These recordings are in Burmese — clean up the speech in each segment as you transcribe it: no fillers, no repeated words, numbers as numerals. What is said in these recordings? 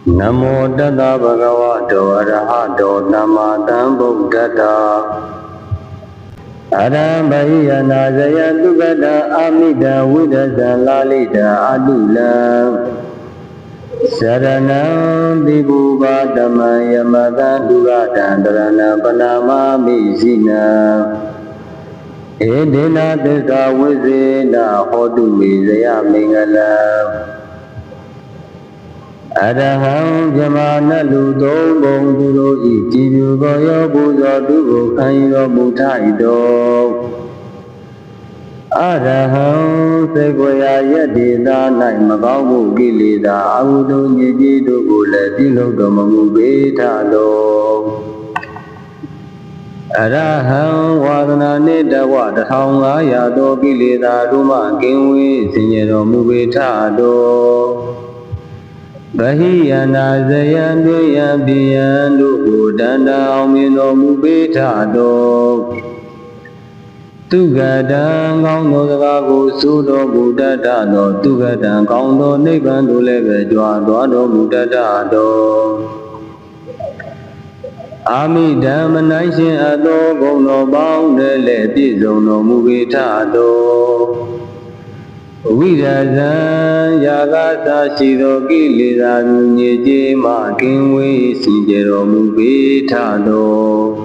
Namo Tata Bhagavato Arahato Namma Sambuddhassa Arambhayana Jayantugata Amida Vidasa Lalita Adula Saranam Vibhuva Dhamma Yamata Dugata Dharana Panama Misina Edena Desa Vizena Hotu Vizaya Mingala Araham Jamana Ludo Bonduro Ichibu Goyo Buzo Dugo Kairo Mutaido Araham Segoya Yadida Naimagamu Gilida Audu Nijidu Gule Dilo Domamu Betado Araham Wadana Neda Wadahanga Yado Gilida Ruma Kinwi Sinyero Mubetado Bahiyana Zayandu Yambiyandu Danda Omino Mubetado Tugadang Gauno Gago Sudo Budadado Tugadang Gauno Nebando Leve Duado Budadado Ami Damanation Ado Gono Bound Le Pizono Mubetado Vidazan Yagasa Shido Gilida Nyeje Makinwe Sijero Mubetado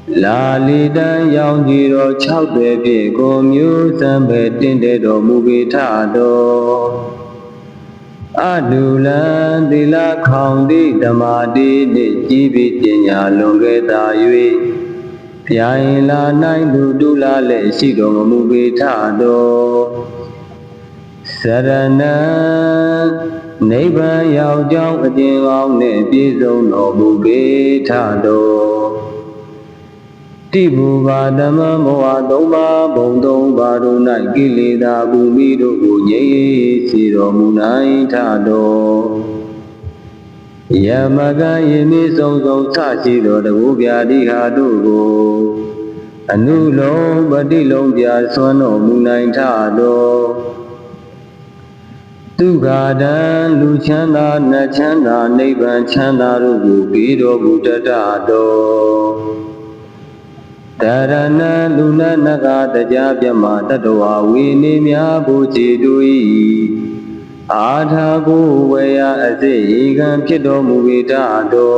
Lalida Yangjiro Chaupe Gomyu Sambe Tindedo Mubetado Adulan Dila Kaundi Damadi Jibi Tinya Longeta Yui Piaila Naidu Dula Le Sido Mubetado Sarana Neighbor Yao Jao Ajin Ne Pizo No Mubetado Tibu Vadama Moa Doma Bondong Baru Nai Gilida Bumido Unye Siro Munai Tado Yamaga Yemi Song Sashiro the Ubiadi Hadu Anulo Badilong Jaswano Munai Tado Tugadan Luchanda Nachanda Neban Chanda Rubu Bido Budadado Tarana Luna Naga Tajabyama Tadwa Winimya Bujidui Adhagu Vaya Azigan Pido Mubetado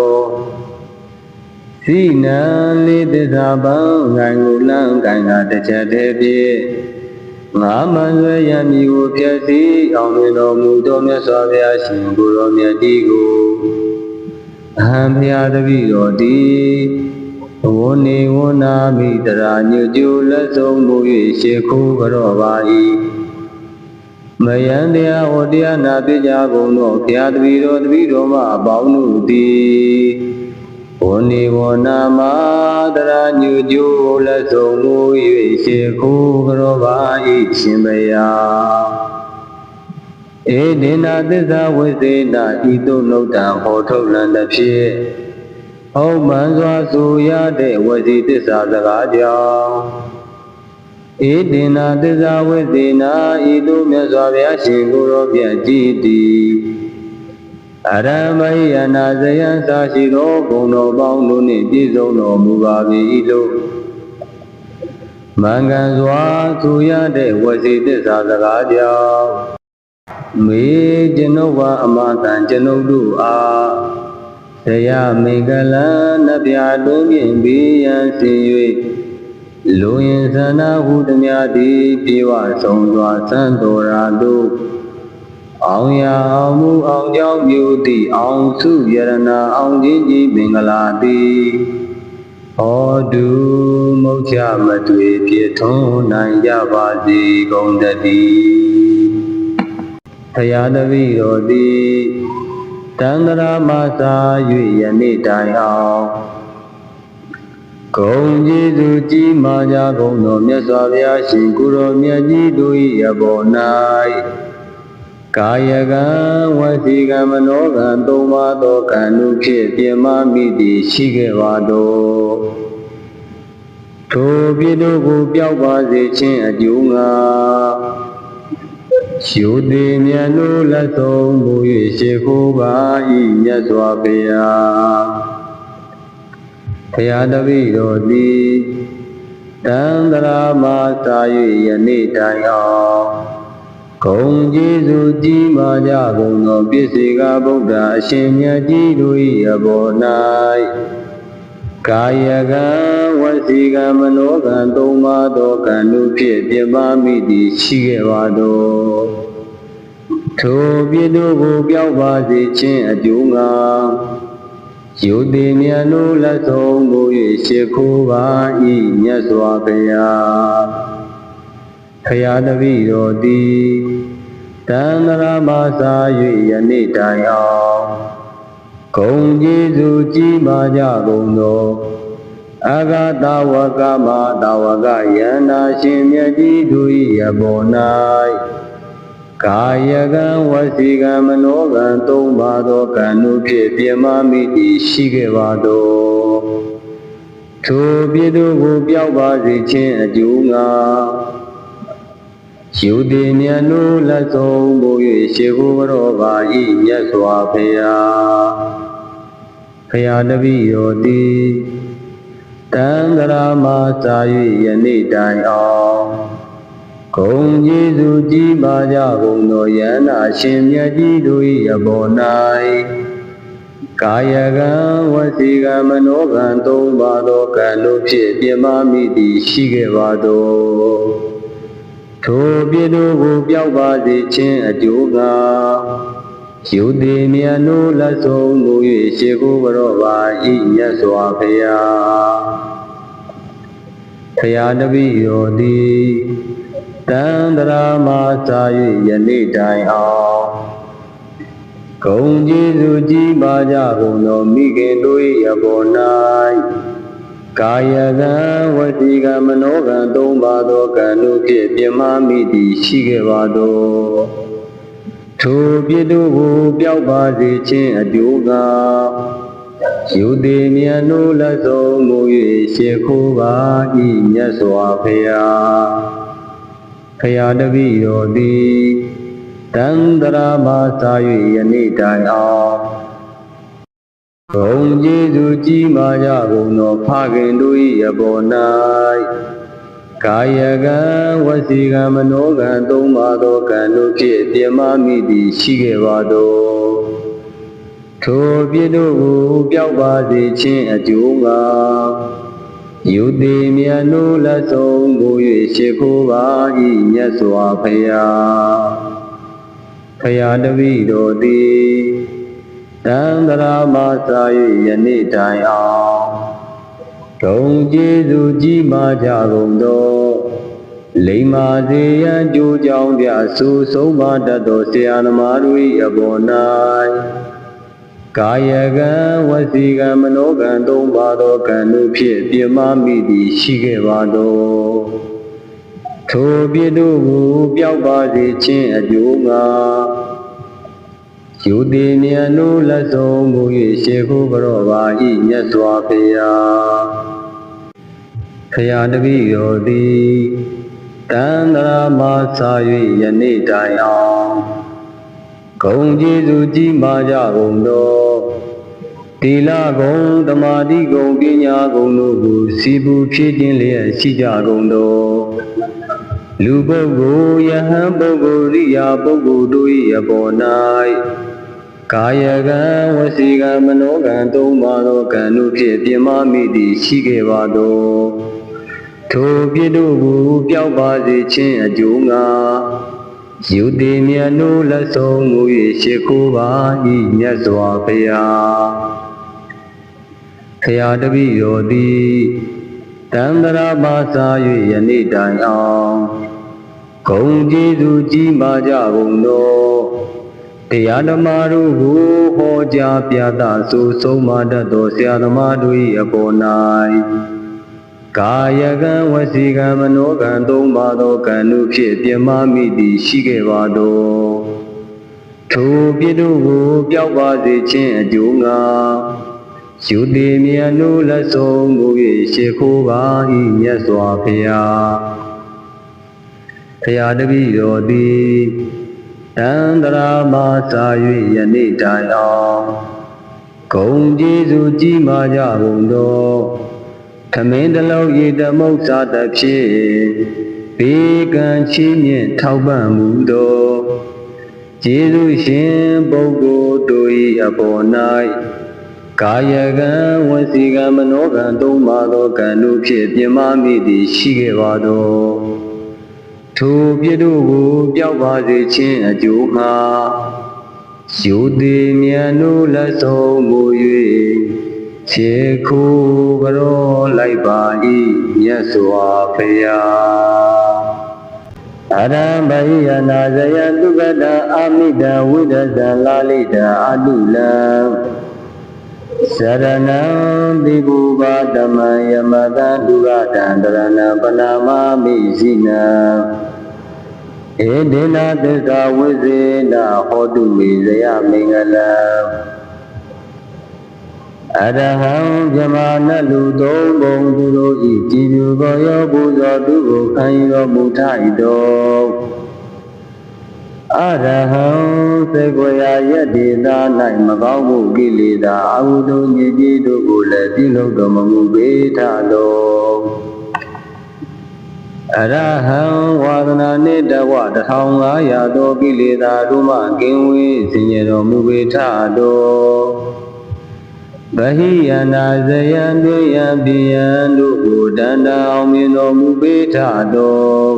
Sina Lidizabang Rangulang Ganga Tachatebi Maman Yami Upiasi Amino Mudomya Savya Shinguro Myadigo Ampia the Vidodi Woni Wona Midra Nyujula Somu Sheku Garovai Mayandia Odia Nabija Gono Piadviro Ma Baunu Woni Wona Madra Nyujula Somu Sheku Garovai Shimaya Edina Disa Wizena Ito Nota Hotoland Pie Oh Manzwa Suya de Wazitisa Zagaja Edina Disa Wizena Idu Mesavya Shinguro Piajiti Aramayana Zayan Sashiro Gono Bounduni Dizono Mugabi Ilu Manganzwa Suya de Wazitisa Zagaja Me Genova Amatan Genodu A Saya Megala Nabya Domin Biyan Siwe Luyin Sana Hudamyadi Piwa Songwa Sandorado Aungya Amu Aungyao Beauty Aung Su Yarana Aung Jinji Bengaladi Odu Mocha Matwe Pieton Nayabadi Gondadi Sayadavi Rodi Tandra Masa Yuyani Dayao Gong Jizuji Maja Gono Myasavya Shinguro Myaji Dui Yabonai Kayaga Wasiga Manogan Doma Dokanu Piema Midi Shigevado To Bido Gu Piao Bazi Chin Ajunga ရှုသည်မြတ်နိုးလက်ဆုံးမူ၍ရှိခိုးပါ၏မြတ်စွာဘုရားဘုရားတပည့်တော်သည်တန်တရာမှာသာ၍ယနေ့တိုင်အောင်ဂုဏ်ကျေးဇူးကြီးမားကြကုန်သောပြည့်စေကဗုဒ္ဓအရှင်မြတ်ကြီးတို့၏အပေါ်၌ကာယကံဝစီကံမနောကံသုံးပါးသောကံတို့ဖြင့်ပြမမိသည်ရှိခဲ့ပါတော့ထိုပြည့်တို့ကိုပြောက်ပါစေခြင်းအကျိုးငါယုတိမြတ်နိုးလက်ဆုံးမူ၍ရှိခိုးပါ၏မြတ်စွာဘုရားဘုရားတပည့်တော်သည်တန်တရာမှာသာ၍ယနေ့တိုင်အောင်ဂုဏ်ကျေးဇူးကြီးမားကြကုန်သောအဂတဝကမတဝကယန္တာရှင်မြတ်ကြီးတို့၏အပေါ်၌ကာယကံဝစီကံမနောကံသုံးပါးသောကံတို့ဖြင့်ပြမမိသည်ရှိခဲ့ပါတော့ထိုပြည့်တို့ကိုပြောက်ပါစေခြင်းအကျိုးငါယုတိမြတ်နိုးလက်ဆုံးမူ၍ရှိခိုးတော်ပါ၏မြတ်စွာဘုရားဘုရားတပည့်တော်သည်တန်တရာမှာသာ၍ယနေ့တိုင်အောင်ဂုဏ်ကျေးဇူးကြီးမားကြကုန်သောယန္တာရှင်မြတ်ကြီးတို့၏အပေါ်၌ကာယကံဝစီကံမနောကံသုံးပါးသောကံတို့ဖြင့်ပြမမိသည်ရှိခဲ့ပါတော့ထိုပြည့်တို့ကိုပြောက်ပါစေခြင်းအကျိုးငါယုတိမြတ်နိုးလက်ဆုံးမူ၍ရှိခိုးတော်ပါ၏မြတ်စွာဘုရားဘုရားတပည့်တော်သည်တန်တရာမှာသာ၍ယနေ့တိုင်အောင်ဂုဏ်ကျေးဇူးကြီးမားကြကုန်သောမိခင်တို့၏အပေါ်၌ကာယကံဝစီကံမနောကံသုံးပါးသောကံတို့ဖြင့်ပြမမိသည်ရှိခဲ့ပါတော့ထိုပြည့်တို့ကိုပြောက်ပါစေခြင်းအကျိုးငါယုတိမြတ်နိုးလက်ဆုံးမူ၍ရှိခိုးပါ၏မြတ်စွာဘုရားဘုရားတပည့်တော်သည်တန်တရာမှာသာ၍ယနေ့တိုင်အောင်ဂုဏ်ကျေးဇူးကြီးမားကြကုန်သောဖခင်တို့၏အပေါ်၌ကာယကံဝစီကံမနောကံသုံးပါးသောကံတို့ဖြင့်ပြမမိသည်ရှိခဲ့ပါတော့ထိုပြည့်တို့ကိုပြောက်ပါစေခြင်းအကျိုးငါယုတိမြတ်နိုးလက်ဆုံးမူ၍ရှိခိုးပါ၏မြတ်စွာဘုရားဘုရားတပည့်တော်သည်တန်တရာမှာသာ၍ယနေ့တိုင်အောင်ဂုဏ်ကျေးဇူးကြီးမားကြကုန်သောလိမ္မာစေရန်ကြိုးကြောင်းပြဆူဆုံးမတတ်သောဆရာသမားတို့၏အပေါ်၌ကာယကံဝစီကံမနောကံသုံးပါးသောကံတို့ဖြင့်ပြမမိသည်ရှိခဲ့ပါတော့ထိုပြည့်တို့ကိုပြောက်ပါစေခြင်းအကျိုးငါယုတိမြတ်နိုးလက်ဆုံးမူ၍ရှိခိုးတော်ပါ၏မြတ်စွာဘုရားဘုရားတပည့်တော်သည်တန်တရာမှာသာ၍ယနေ့တိုင်အောင်ဂုဏ်ကျေးဇူးကြီးမားကြကုန်သောသီလဂုဏ်သမာဓိဂုဏ်ပညာဂုဏ်တို့ကိုစီပူဖြည့်ခြင်းလျက်ရှိကြကုန်သောလူပုဂ္ဂိုလ်ယဟန်ပုဂ္ဂိုလ်ရိယာပုဂ္ဂိုလ်တို့၏အပေါ်၌ကာယကံဝစီကံမနောကံသုံးပါးသောကံတို့ဖြင့်ပြမမိသည်ရှိခဲ့ပါတော့ထိုပြည့်တို့ကိုပြောက်ပါစေခြင်းအကျိုးငါယုတိမြတ်နိုးလက်ဆုံးမူ၍ရှိခိုးပါ၏မြတ်စွာဘုရားဘုရားတပည့်တော်သည်တန်တရာမှာသာ၍ယနေ့တိုင်အောင်ဂုဏ်ကျေးဇူးကြီးမားကြကုန်သောတရားဓမ္မတို့ကိုဟောကြားပြသဆိုဆုံးမတတ်သောဆရာသမားတို့၏အပေါ်၌ကာယကံဝစီကံမနောကံသုံးပါးသောကံတို့ဖြင့်ပြမမိသည်ရှိခဲ့ပါတော့ထိုပြည့်တို့ကိုပြောက်ပါစေခြင်းအကျိုးငါယုတိမြတ်နိုးလက်ဆုံးမူ၍ရှိခိုးပါ၏မြတ်စွာဘုရားဘုရားတပည့်တော်သည်တ တန္တရာမှာစာ၍ယနေ့တိုင်အောင်ဂုံကျေးဇူးကြီးမားကြကုန်သောခမင်းတလုံးရေတမုတ်စားသဖြင့်ဘေးကံချီးမြှင့်ထောက်ပံ့မှုသောကျေးဇူးရှင်ပုဂ္ဂိုလ်တို့၏အပေါ်၌ကာယကံဝစီကံမနောကံသုံးပါးသောကံတို့ဖြင့်ပြမမိသည်ရှိခဲ့ပါသောထိုပြည့်တို့ကိုပျောက်ပါစေခြင်းအကျိုးမှာယူသည်မြန်တို့လက်ဆုံးမူ၍ခြေခုကြောလိုက်ပါ၏မြတ်စွာဘုရားအရံဘိယနာဇယတုကတအာမိတဝိဒသလာလိတအတုလံစရဏံတိဘူပါဓမ္မယမတံဒုရတံတရဏံပနာမမိစိနံဧဒေနသစ္စာဝိဇေနဟောတုမေဇယမင်္ဂလံအရဟံဇမနလူသုံးပုံသူတို့ဤကြည်ညိုသောရောပူဇော်သူကိုခံယူတော်မူထိုက်တော်အရဟံသေကိုရာယတ္တိသာ၌မကောင်းမှုကိလေသာအဟုတုညစ်ကြေးတို့ကိုလည်းပြုလုပ်တော်မမူပေထတော်အရဟံဝါဒနာနှင့်တဝ1500သောကိလေသာတို့မှကင်းဝေးစေတော်မူပေထတော်ဗဟိယနာဇယံတွေယံပိယံတို့ကိုတန်တအောင်မြင်တော်မူပေထတော်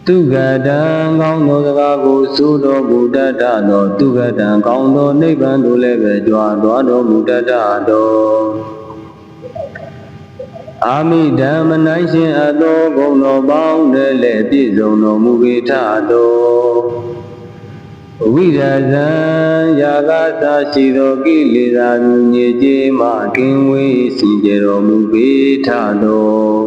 သူကတံကောင်းသောစကားကိုဆိုတော်မူတတ်သောသူကတံကောင်းသောနိဗ္ဗာန်သို့လည်းပဲကြွားသွားတော်မူတတ်တော်အာမိဓမ္မနိုင်ရှင်အသောဂုဏ်တော်ပေါင်းနဲ့လည်းပြည့်စုံတော်မူပေထတော်ဝိရဇံယာကသာရှိသောကိလေသာမျိုးညစ်ကြေးမှကင်းဝေးစီကြတော်မူပေထတော်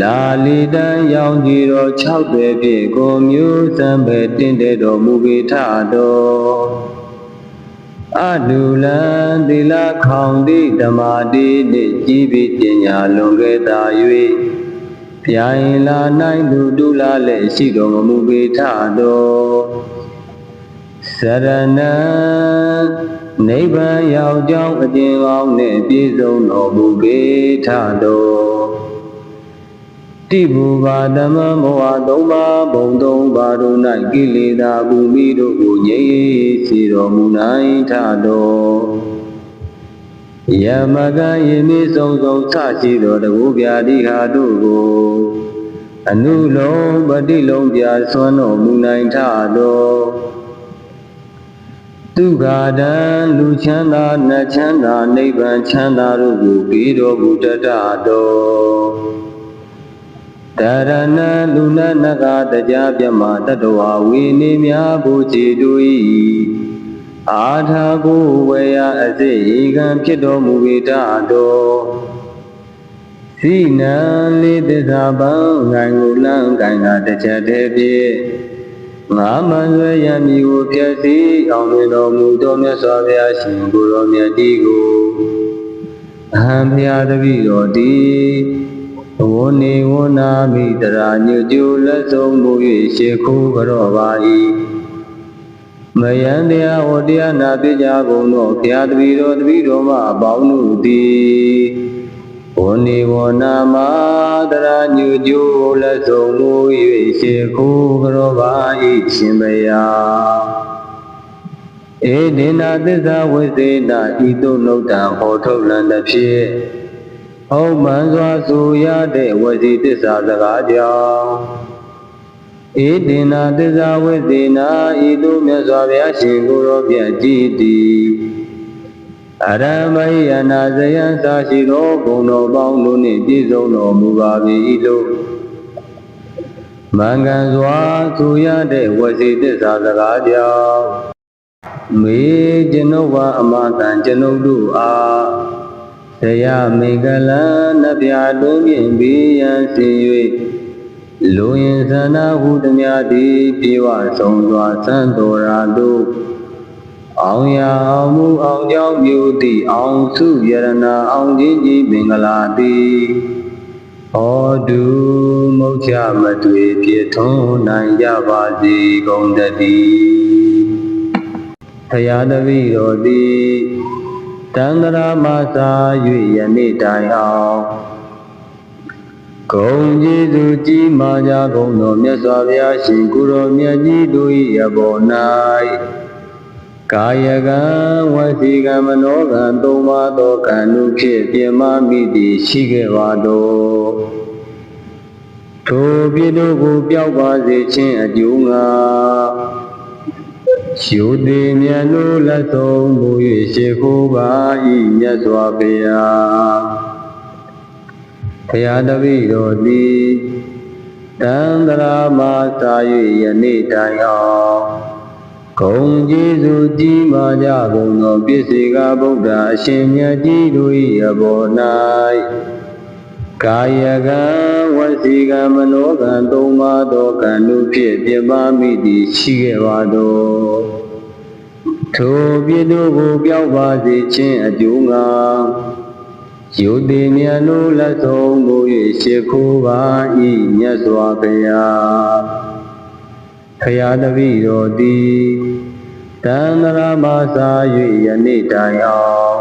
လာလီတံရောင်ကြည်တော်60ဖြင့်ကိုမျိုးစံပဲတင့်တယ်တော်မူပေထတော်အတုလံသီလခေါင်တိဓမ္မာတိနှင့်ကြီးပြီးပညာလွန်ခဲ့သာ၍ပြိုင်လာနိုင်သူဒုလာလည်းရှိတော်မူပေထတော်စရဏံနိဗ္ဗာန်ရောက်ကြောင်းအကျဉ်းပေါင်းနှင့်ပြည့်စုံတော်မူပေထတော်တိဘူပါဓမ္မမောဟသုံးပါးဘုံသုံးပါးတို့၌ကိလေသာဘူမိတို့ကိုငြိမ်းစေတော်မူနိုင်ထတော်ယမကံယမိဆုံးဆုံးဆရှိတော်တကူပြာတိဟာတို့ကိုအနုလုံးပတိလုံးပြဆွမ်းတော်မူနိုင်ထတော်ဒုက္ခတံလူချမ်းသာနတ်ချမ်းသာနိဗ္ဗာန်ချမ်းသာတို့ကိုပြီးတော်မူတတ်တော်တရဏလူနနကတရားပြမတတဝဝိနေမြဘူချီတို့၏အာထာကိုဝေယအစိကံဖြစ်တော်မူပေတတော်စိနံလေးသစ္စာပံငိုင်ကိုလန်းကိုင်တာတစ်ချက်တည်းဖြင့်ငါမန်ဆွေရမည်ကိုပြည့်စည်အောင်မြင်တော်မူသောမြတ်စွာဘုရားရှင်ကိုယ်တော်မြတ်ကြီးကိုအဟံဘုရားတပည့်တော်သည်ဝနေဝနာမိတရာညွတ်ကျိုးလက်ဆုံးမူ၍ရှေခုကြောပါ၏မယံတရားဝတရားနာပြကြကုန်သောဘုရားတပည့်တော်မှအပေါင်းတို့သည်ဝနေဝနာမတရာညွတ်ကျိုးလက်ဆုံးမူ၍ရှေခုကြောပါ၏ရှင်ဘုရားဧဒေနသစ္စာဝိသေနဤသို့နှုတ်တံဟောထုတ်လံသဖြင့်ဟုတ်မှန်စွာဆိုရတဲ့ဝစီသစ္စာစကားကြောင့်ဧတေနသစ္စာဝိသေနဤသို့မြတ်စွာဘုရားရှင်ကိုယ်တော်မြတ်ကြီးသည်အရမယယနာဇယံသာရှိသောဘုံတော်ပေါင်းတို့နှင့်ပြည့်စုံတော်မူပါ၏လို့မင်္ဂန်စွာဆိုရတဲ့ဝစီသစ္စာစကားကြောင့်မေကျွန်ုပ်ဟာအမတန်ကျွန်ုပ်တို့အားဇယမေကလံနဗျာတွင်ဖြင့်ဘေးရန်စေ၍လူရင်သနာဟုသမျှသည်ပြေဝဆုံးစွာသံတော်ရာတို့အောင်ရအောင်မူအောင်ကြောင်းပြုသည့်အောင်စုယရနာအောင်ခြင်းကြီးမင်္ဂလာသည် ဟောတုမုတ်ချမတွေဖြစ်ထွန်းနိုင်ကြပါစေကုန်တည်းဖရာတပည့်တော်သည်တန်ត្រာမစာ၍ယနေ့တိုင်အောင်ဂုဏ်ကျေးဇူးကြီးမားကြကုန်သောမြတ်စွာဘုရားရှင်ကိုရောမြတ်ကြီးတို့၏အပေါ်၌ကာယကံဝစီကံမနောကံသုံးပါးသောကံတို့ဖြင့်ပြမမိသည်ရှိခဲ့ပါတော့ထိုပြည်တို့ကိုပျောက်ပါစေခြင်းအကျိုးငှာရှုသည်မြတ်လို့လက်ဆုံးမူ၍ရှိခိုးပါ၏မြတ်စွာဘုရားဘုရားတပည့်တော်သည်တန်ត្រာမစာ၍ယနေ့တိုင်အောင်ဂုဏ်ကျေးဇူးကြီးမားကြကုန်သောပြည့်စေကဗုဒ္ဓအရှင်မြတ်ကြီးတို့၏အပေါ်၌ကာယကံဝစီကံမနောကံသုံးပါးသောကံတို့ဖြင့်ပြမမိသည်ရှိခဲ့ပါတော့ထိုပြည်တို့ကိုပျောက်ပါစေခြင်းအကျိုးငှာယုတိမြတ်တို့လက်ဆုံးမူ၍ရှိခိုးပါ၏မြတ်စွာဘုရားဖရာတပည့်တော်သည်တန်ត្រာမစာ၍ယနေ့တိုင်အောင်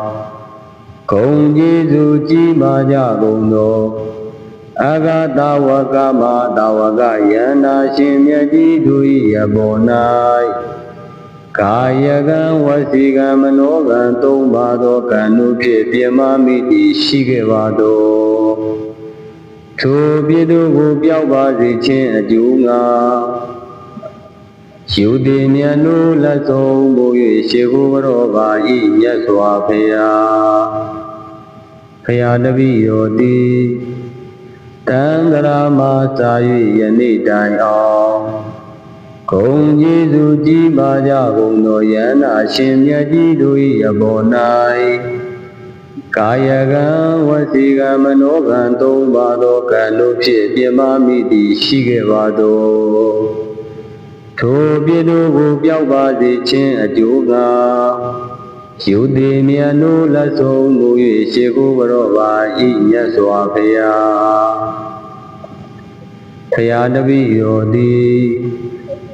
ဂုဏ်ကျေးဇူးကြီးမားကြကုန်သောအဂတဝကမတဝကယန္တာရှင်မြတ်ကြီးတို့၏အပေါ်၌ကာယကံဝစီကံမနောကံသုံးပါးသောကံတို့ဖြင့်ပြမမိသည်ရှိခဲ့ပါတော့ထိုပြည်တို့ကိုပျောက်ပါစေခြင်းအကျိုးငှာယုတိမြတ်တို့လက်ဆုံးမူ၍ရှိခိုးတော်ပါ၏မြတ်စွာဘုရားဘုရားတပည့်တော်သည်တန်ត្រာမစာ၍ယနေ့တိုင်အောင်ဂုဏ်ကျေးဇူးကြီးမားကြကုန်သောယန္တာရှင်မြတ်ကြီးတို့၏အပေါ်၌ကာယကံဝစီကံမနောကံသုံးပါးသောကံတို့ဖြင့်ပြမမိသည်ရှိခဲ့ပါတော့ထိုပြည်တို့ကိုပျောက်ပါစေခြင်းအကျိုးငှာယုတိမြတ်တို့လက်ဆုံးမူ၍ရှိခိုးတော်ပါ၏မြတ်စွာဘုရားဘုရားတပည့်တော်သည်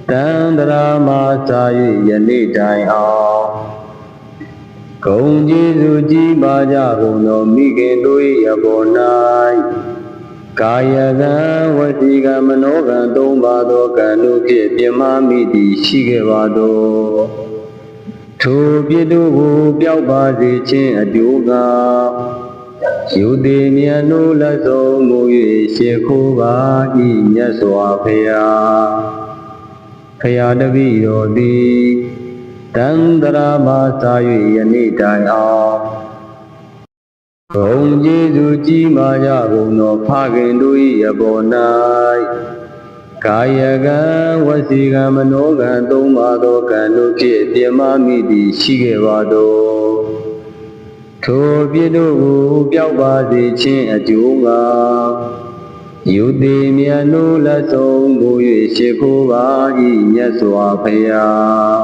တန်ត្រာမစာ၍ယနေ့တိုင်အောင်ဂုဏ်ကျေးဇူးကြီးမားကြကုန်သောမိခင်တို့၏အပေါ်၌ကာယကံဝစီကံမနောကံသုံးပါးသောကံတို့ဖြင့်ပြမမိသည်ရှိခဲ့ပါတော့ထိုပြည်တို့ကိုပျောက်ပါစေခြင်းအကျိုးငှာယုတိမြတ်တို့လက်ဆုံးမူ၍ရှိခိုးပါ၏မြတ်စွာဘုရားဘုရားတပည့်တော်သည်တန်ត្រာမစာ၍ယနေ့တိုင်အောင်ဂုဏ်ကျေးဇူးကြီးမားကြကုန်သောဖခင်တို့၏အပေါ်၌ကာယကံဝစီကံမနောကံသုံးပါးသောကံတို့ဖြင့်ပြမမိသည်ရှိခဲ့ပါတော့ထိုပြည်တို့ကိုပျောက်ပါစေခြင်းအကျိုးငှာယုတိမြတ်တို့လက်ဆုံးမူ၍ရှိခိုးပါ၏မြတ်စွာဘုရား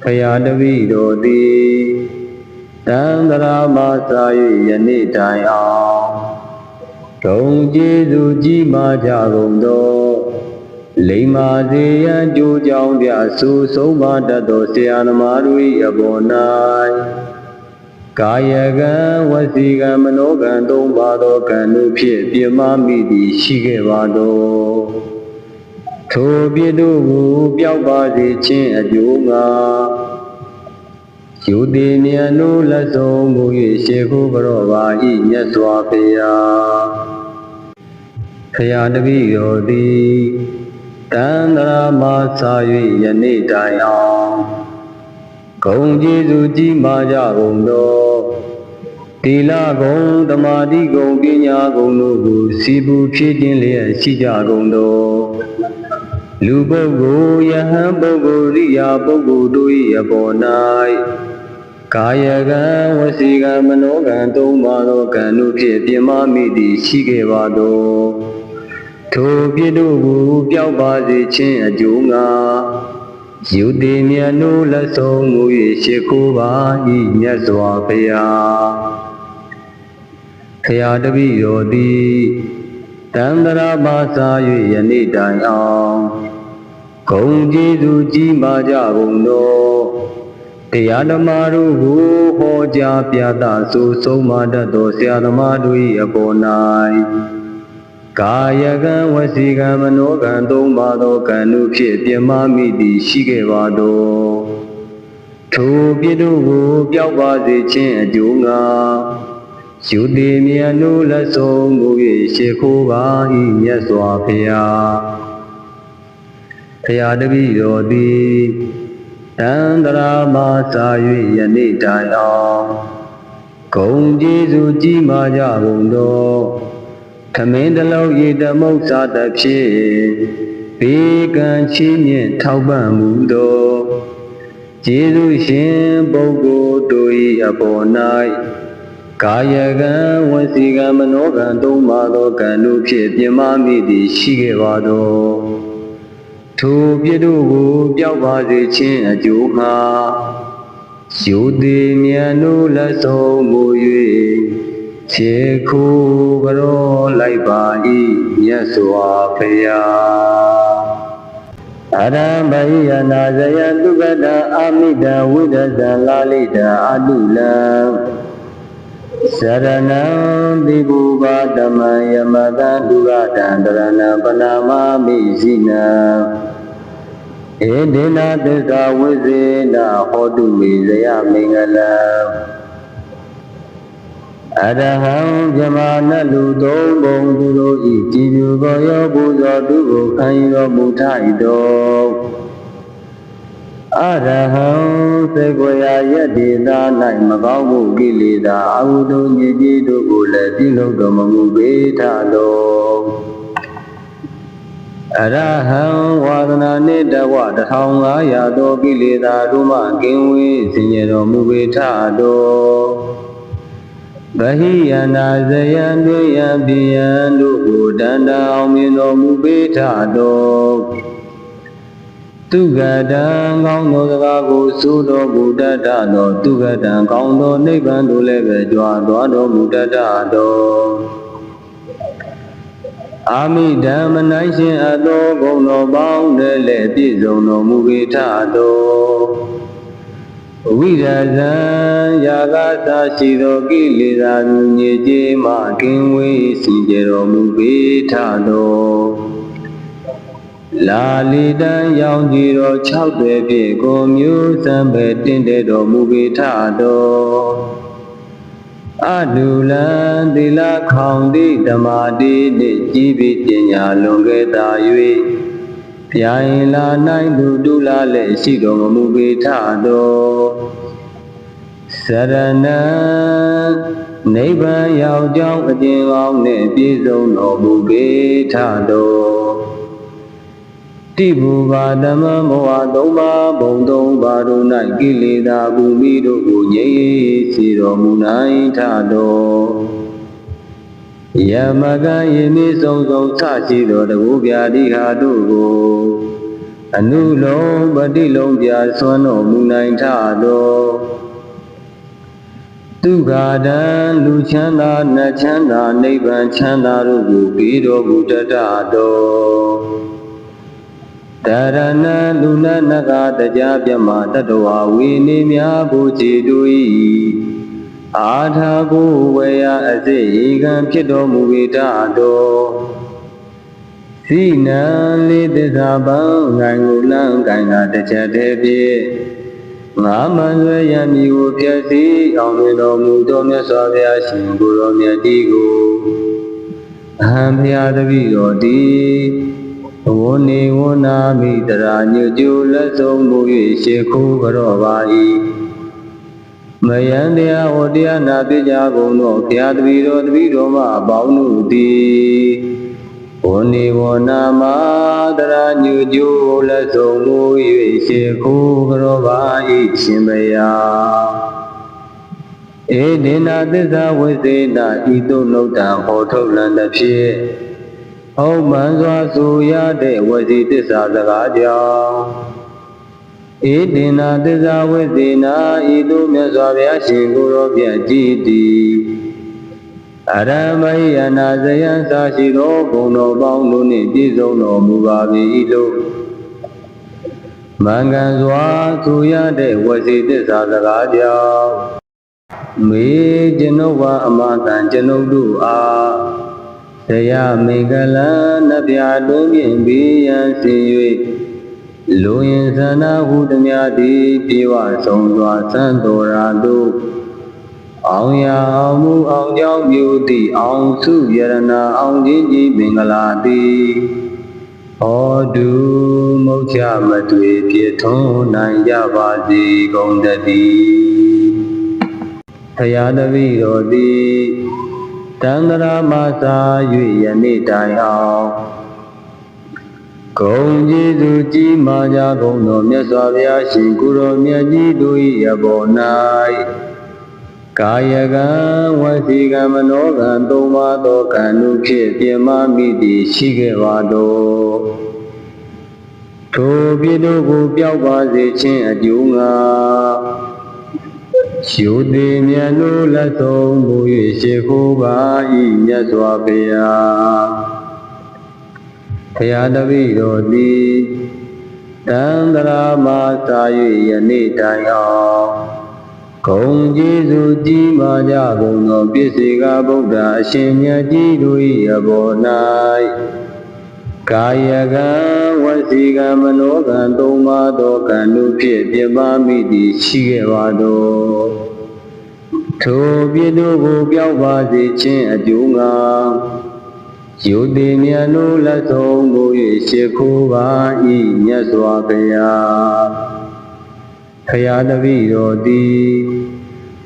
ဘုရားတပည့်တော်သည်တန်ត្រာမစာ၍ယနေ့တိုင်အောင်ဂုဏ်ကျေးဇူးကြီးမားကြကုန်သောလိမ္မာစေရန်ကြိုးကြောင်းပြဆူဆုံးမတတ်သောဆရာသမားတို့၏အပေါ်၌ကာယကံဝစီကံမနောကံသုံးပါးသောကံတို့ဖြင့်ပြမမိသည်ရှိခဲ့ပါတော့ထိုပြည်တို့ကိုပျောက်ပါစေခြင်းအကျိုးငှာယုတိမြတ်တို့လက်ဆုံးမူ၍ရှိခိုးတော်ပါ၏မြတ်စွာဘုရားဘုရားတပည့်တော်သည်တန်ត្រာမစာ၍ယနေ့တိုင်အောင်ဂုဏ်ကျေးဇူးကြီးမားကြကုန်သောသီလဂုဏ်သမာဓိဂုဏ်ပညာဂုဏ်တို့ကိုစီပူဖြည့်ခြင်းလျက်ရှိကြကုန်သောလူပုဂ္ဂိုလ်ယဟန်ပုဂ္ဂိုလ်ရိယာပုဂ္ဂိုလ်တို့၏အပေါ်၌ကာယကံဝစီကံမနောကံသုံးပါးသောကံတို့ဖြင့်ပြမမိသည်ရှိခဲ့ပါတော့ထိုပြည်တို့ကိုပျောက်ပါစေခြင်းအကျိုးငှာယုတိမြတ်တို့လက်ဆုံးမူ၍ရှိခိုးပါ၏မြတ်စွာဘုရားဘ ခရာတပိတော်သည်တန္တရာပါစာ၍ယနေ့တိုင်အောင်ဂုံကျေးဇူးကြီးမားကြကုန်သောတရားဓမ္မတို့ကိုဟောကြားပြသဆိုဆုံးမတတ်သောဆရာသမားတို့၏အပေါ်၌ကာယကံဝစီကံမနောကံသုံးပါးသောကံတို့ဖြင့်ပြမမိသည်ရှိခဲ့ပါသောထိုပြစ်တို့ကိုပျောက်ပါစေခြင်းအကျိုးငှာယူသည်မြတ်နိုးလက်ဆုံးမူ၍ရှိခိုးပါ၏မြတ်စွာဘုရားဖရာတပည့်တော်သည်တန္တရာမှာစာ၍ယနေ့တိုင်အောင်ဂုံကျေးဇူးကြီးမားကြကုန်သောခမင်းတလုံးရေတမုတ်စားသဖြင့်ဘေးကံချီးမြှင့်ထောက်ပံ့မှုသောကျေးဇူးရှင်ပုဂ္ဂိုလ်တို့၏အပေါ်၌ကာယကံဝစီကံမနောကံသုံးပါးသောကံတို့ဖြင့်ပြမမိသည်ရှိခဲ့ပါသောထိုပြစ်တို့ကိုပျောက်ပါစေခြင်းအကျိုးမှာယူသည်မြတ်နိုးလက်ဆုံးမူ၍ခြေခိုးကြောလိုက်ပါ၏မြတ်စွာဘုရားအရံဘိယနာဇယတုကတအာမိတဝိဒဇံလာလိတအတုလံစရဏံတိဘူပါဓမ္မယမတံဒုရတံတရဏံပနာမမိစိနံဧဒေနသစ္စာဝိဇေနဟောတုမေဇယမင်္ဂလံအရဟံဗြဟ္မာနလူသုံးပုံသူတို့ဤကြည်ညိုသောရောပူဇော်သူကိုခံယူတော်မူထိုက်တော်အရဟံသေကွရာယတ္တိသာ၌မကောင်းမှုကိလေသာအဟုတုညစ်ကြေးတို့ကိုလည်းပြုလုပ်တော်မမူပေထတော်အရဟံဝါဒနာနှင့်တဝ1500သောကိလေသာတို့မှကင်းဝေးစင်ကြယ်တော်မူပေထတော်ဗဟိယနာဇယံတွင်ယံပိယံတို့ကိုတန်တအောင်မြင်တော်မူပေထတော်သူကတံကောင်းသောစကားကိုဆိုတော်မူတတ်သောသူကတံကောင်းသောနိဗ္ဗာန်သို့လည်းပဲကြွားသွားတော်မူတတ်တော်အာမိဓမ္မနိုင်ရှင်အသောဂုဏ်တော်ပေါင်းလည်းပြည့်စုံတော်မူပေထတော်ဝိရဇံယာကသာရှိသောကိလေသာညစ်ကြေးမှကင်းဝေးစင်ကြယ်တော်မူပေထတော်လာလီတံရောင်ကြည်တော်6သွဲဖြင့်ကိုမျိုးစံပဲတင့်တယ်တော်မူပေထတော်အဒုလံသီလခေါင်တိဓမ္မာတိနှင့်ကြီးပြီးပညာလွန်ခဲ့သာ၍ပြိုင်လာနိုင်သူဒုလာလည်းရှိတော်မူပေထတော်စရဏံနိဗ္ဗာန်ရောက်ကြောင်းအကျဉ်းပေါင်းနှင့်ပြည့်စုံတော်မူပေထတော်တိဘူပါဓမ္မမောဟသုံးပါးဘုံသုံးပါးတို့၌ကိလေသာဘူမိတို့ကိုငြိမ်းစေတော်မူနိုင်ထတော်ယမကံယမိဆုံးဆုံးဆရှိသောတကူပြာတိဟာတို့ကိုအနုလုံးပတိလုံးပြဆွမ်းတော်မူနိုင်ထတော်ဒုက္ခတံလူချမ်းသာနတ်ချမ်းသာနိဗ္ဗာန်ချမ်းသာတို့ကိုပြီးတော်မူတတ်တော်တရဏလူနနကတရားပြမတတဝဝိနေမြဘူချီတို့၏အာထာကိုဝေယအစိဧကံဖြစ်တော်မူပေတတော်စိနံလေးသစ္စာပံငိုင်ကိုလန်းကိုင်ကတစ်ချက်တည်းဖြင့်ငါမန်ဆွေယံမီကိုပြည့်စည်အောင်တွင်တော်မူသောမြတ်စွာဘုရားရှင်ကိုယ်တော်မြတ်ကြီးကိုအဟံဘုရားတပည့်တော်သည်ဝန္နေဝန္နာမိတရာညွတ်ကျိုးလက်ဆုံးမူ၍ရှေခိုးကြောပါ၏မယံတရားဝတရားနာပြကြကုန်သောဘုရားတပည့်တော်မှအပေါင်းတို့သည်ဝန္နေဝန္နာမတရာညွတ်ကျိုးလက်ဆုံးမူ၍ရှေခိုးကြောပါ၏ရှင်ဘုရားဧဒေနသစ္စာဝိသေနဤသို့နှုတ်တံဟောထုတ်လံသဖြင့်ဟုတ်မှန်စွာဆိုရတဲ့ဝစီသစ္စာစကားကြောင့်ဧတေနသစ္စာဝိသေနဤသို့မြတ်စွာဘုရားရှင်ကိုယ်တော်မြတ်ကြီးသည် အရမယနာဇယံသာရှိသောဘုံတော်ပေါင်းတို့နှင့်ပြည့်စုံတော်မူပါ၏လို့မင်္ဂန်စွာသူရတဲ့ဝစီသစ္စာစကားကြောင့်မေကျွန်ုပ်ဟာအမတန်ကျွန်ုပ်တို့အားဇယမင်္ဂလံနဗျာတွင်ဖြင့်ဘေးရန်စေ၍လူရင်သနာဟုသမျှသည်ပြေဝဆုံးစွာသံတော်ရာတို့အောင်ရအောင်မူအောင်ကြောင့်ပြုသည်အောင်စုယရနာအောင်ခြင်းကြီးမင်္ဂလာသည်ဟောတုမုတ်ချမတွေ့ဖြစ်ထွန်းနိုင်ကြပါစေကုန်တည်းဘုရားတပည့်တော်သည်တန္တရာမသာ၍ယနေ့တိုင်အောင်ဂုံကျေးဇူးကြီးမားကြကုန်သောမြတ်စွာဘုရားရှင်ကိုရောမြတ်ကြီးတို့၏အပေါ်၌ကာယကံဝစီကံမနောကံသုံးပါးသောကံတို့ဖြင့်ပြမမိသည်ရှိခဲ့ပါတော့ထိုပြည်တို့ကိုပျောက်ပါစေခြင်းအကျိုးငါရှုသည်မြတ်တို့လက်ဆုံးမူ၍ရှိခိုးပါ၏မြတ်စွာဘုရားဘုရားတပည့်တော်သည်တန္တရာမသာ၍ယနေ့တိုင်အောင်ဂုံကျေးဇူးကြီးမားကြကုန်သောပစ္စေကဗုဒ္ဓအရှင်မြတ်ကြီးတို့၏အပေါ်၌ကာယကံဝစီကံမနောကံသုံးပါးသောကံတို့ဖြင့်ပြမမိသည်ရှိခဲ့ပါတော့ထိုပြည်တို့ကိုပျောက်ပါစေခြင်းအကျိုးငါယုတိမြတ်တို့လက်ဆုံးမူ၍ရှိခိုးပါ၏မြတ်စွာဘုရားဘုရားတပည့်တော်သည်